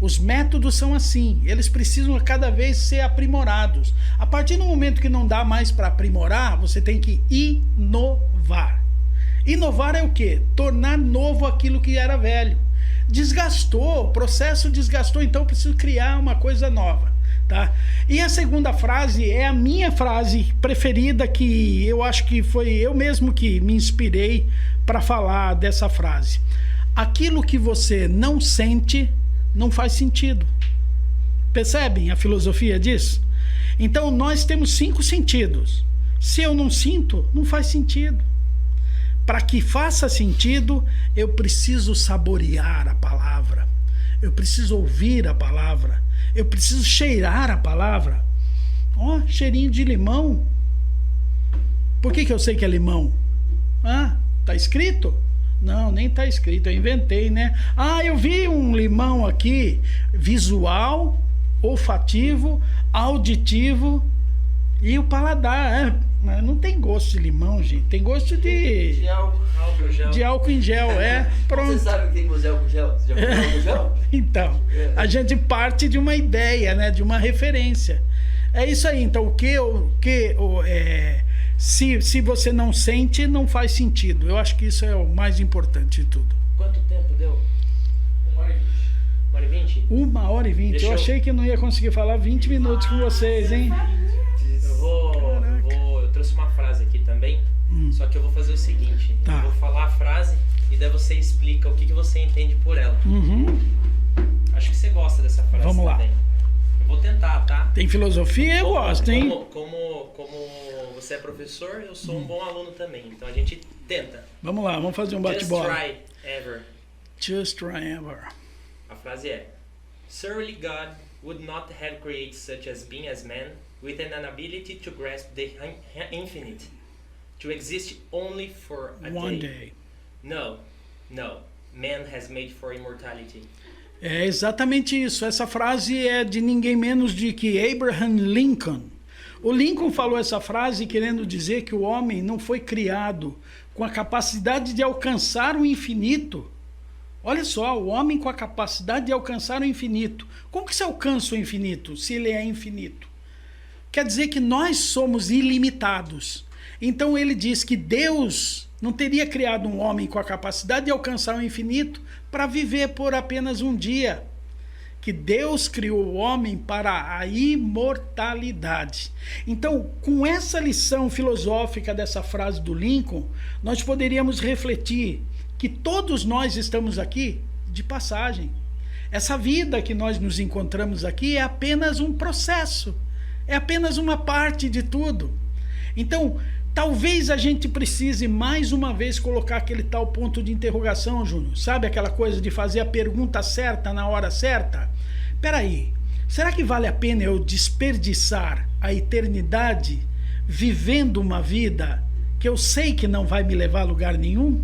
Os métodos são assim, eles precisam cada vez ser aprimorados. A partir do momento que não dá mais para aprimorar, você tem que inovar. Inovar é o quê? Tornar novo aquilo que era velho. Desgastou, o processo desgastou, então eu preciso criar uma coisa nova. Tá? E a segunda frase é a minha frase preferida, que eu acho que foi eu mesmo que me inspirei para falar dessa frase. Aquilo que você não sente não faz sentido. Percebem a filosofia disso? Então nós temos 5 sentidos. Se eu não sinto, não faz sentido. Para que faça sentido, eu preciso saborear a palavra. Eu preciso ouvir a palavra. Eu preciso cheirar a palavra. Ó, cheirinho de limão. Por que eu sei que é limão? Ah, tá escrito? Não, nem tá escrito, eu inventei, né? Ah, eu vi um limão aqui, visual, olfativo, auditivo e o paladar. Não tem gosto de limão, gente, tem gosto de álcool em gel, pronto. Você sabe que tem gosto de álcool em gel? Você já comeu álcool em gel? Então, a gente parte de uma ideia, né, de uma referência. É isso aí, então se você não sente, não faz sentido. Eu acho que isso é o mais importante de tudo. Quanto tempo deu? 1h20. 1h20. Eu achei que eu não ia conseguir falar 20 minutos com vocês, hein? Eu trouxe uma frase aqui também, só que eu vou fazer o seguinte. Tá. Eu vou falar a frase e daí você explica o que você entende por ela. Acho que você gosta dessa frase. Vamos também. lá. Eu vou tentar, tá? Tem filosofia, eu gosto, hein? Como você é professor, eu sou um bom aluno também. Então a gente tenta. Vamos lá, vamos fazer um bate-bola. Just try ever. Just try ever. A frase é: Surely God would not have created such as being as man with an ability to grasp the infinite, to exist only for a One day. No. Man has made for immortality. É exatamente isso. Essa frase é de ninguém menos de que Abraham Lincoln. O Lincoln falou essa frase querendo dizer que o homem não foi criado com a capacidade de alcançar o infinito. Olha só, o homem com a capacidade de alcançar o infinito. Como que se alcança o infinito, se ele é infinito? Quer dizer que nós somos ilimitados. Então ele diz que Deus não teria criado um homem com a capacidade de alcançar o infinito para viver por apenas um dia. Que Deus criou o homem para a imortalidade. Então, com essa lição filosófica dessa frase do Lincoln, nós poderíamos refletir que todos nós estamos aqui de passagem. Essa vida que nós nos encontramos aqui é apenas um processo, é apenas uma parte de tudo. Então, Talvez a gente precise mais uma vez colocar aquele tal ponto de interrogação, Júnior. Sabe aquela coisa de fazer a pergunta certa na hora certa? Peraí, será que vale a pena eu desperdiçar a eternidade vivendo uma vida que eu sei que não vai me levar a lugar nenhum?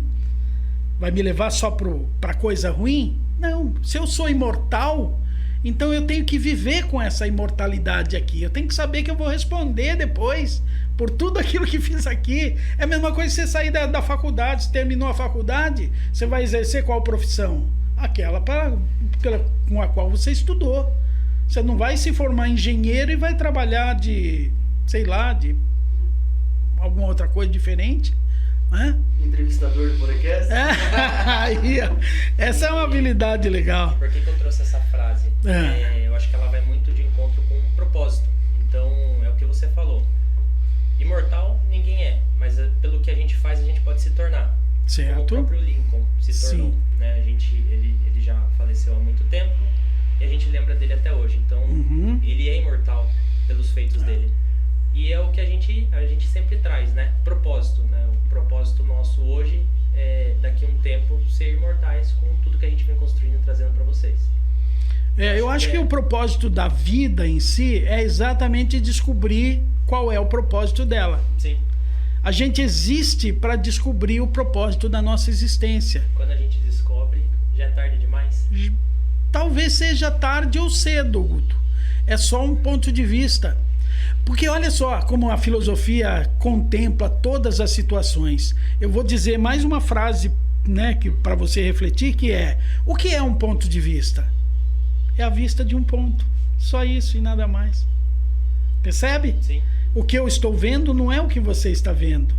Vai me levar só para coisa ruim? Não, se eu sou imortal, então eu tenho que viver com essa imortalidade aqui. Eu tenho que saber que eu vou responder depois por tudo aquilo que fiz aqui. É a mesma coisa que você sair da faculdade. Você terminou a faculdade, você vai exercer qual profissão? Aquela com a qual você estudou. Você não vai se formar engenheiro e vai trabalhar de, sei lá, de alguma outra coisa diferente. Né? Entrevistador do podcast. Aí, essa é uma habilidade legal. Por que eu trouxe essa frase? Eu acho que ela vai muito de encontro com um propósito. Então, é o que você falou. Imortal ninguém é, mas pelo que a gente faz a gente pode se tornar. Certo. Como o próprio Lincoln se tornou. Sim. Né? Ele já faleceu há muito tempo e a gente lembra dele até hoje. Então, ele é imortal pelos feitos dele. E é o que a gente sempre traz, né? Propósito, né? O propósito nosso hoje é, daqui a um tempo, ser imortais com tudo que a gente vem construindo e trazendo para vocês. Eu acho que o propósito da vida em si é exatamente descobrir qual é o propósito dela. Sim. A gente existe para descobrir o propósito da nossa existência. Quando a gente descobre, já é tarde demais? Talvez seja tarde ou cedo, Guto. É só um ponto de vista. Porque olha só como a filosofia contempla todas as situações. Eu vou dizer mais uma frase, né, para você refletir, que é: o que é um ponto de vista? É a vista de um ponto. Só isso e nada mais. Percebe? Sim. O que eu estou vendo não é o que você está vendo.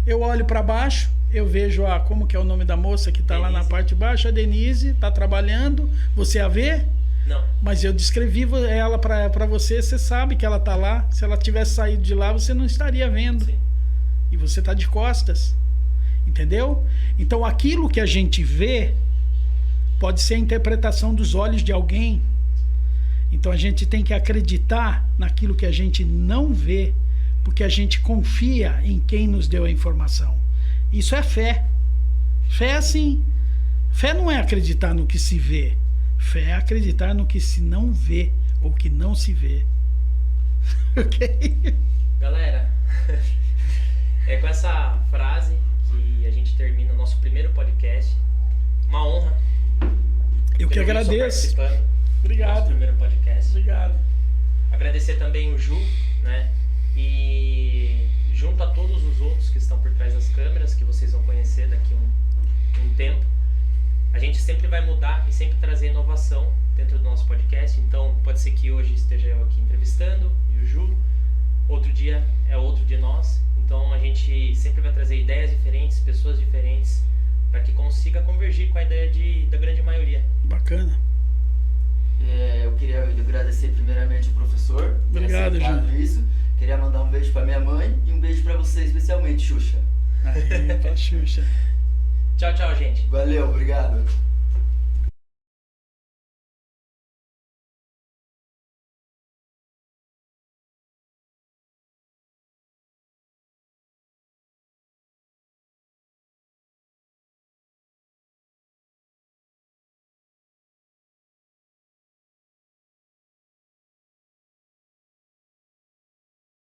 Eu olho para baixo, eu vejo como que é o nome da moça que está lá na parte de baixo, a Denise, está trabalhando. Você a vê? Não. Mas eu descrevi ela para você, você sabe que ela está lá. Se ela tivesse saído de lá, você não estaria vendo. Sim. E você está de costas. Entendeu? Então aquilo que a gente vê pode ser a interpretação dos olhos de alguém. Então a gente tem que acreditar naquilo que a gente não vê, porque a gente confia em quem nos deu a informação. Isso é fé. Fé é assim. Fé não é acreditar no que se vê. Fé é acreditar no que se não vê ou que não se vê. Ok? Galera, é com essa frase que a gente termina o nosso primeiro podcast. Uma honra. Eu que agradeço. Obrigado. Nosso primeiro podcast. Obrigado. Agradecer também o Ju, né? E junto a todos os outros que estão por trás das câmeras, que vocês vão conhecer daqui um tempo. A gente sempre vai mudar e sempre trazer inovação dentro do nosso podcast. Então, pode ser que hoje esteja eu aqui entrevistando e o Ju. Outro dia é outro de nós. Então, a gente sempre vai trazer ideias diferentes, pessoas diferentes, para que consiga convergir com a ideia da grande maioria. Bacana. Eu queria agradecer primeiramente o professor. Obrigado, Ju. Isso. Queria mandar um beijo para minha mãe e um beijo para você, especialmente, Xuxa. Aí, pra Xuxa. Tchau, tchau, gente. Valeu, obrigado.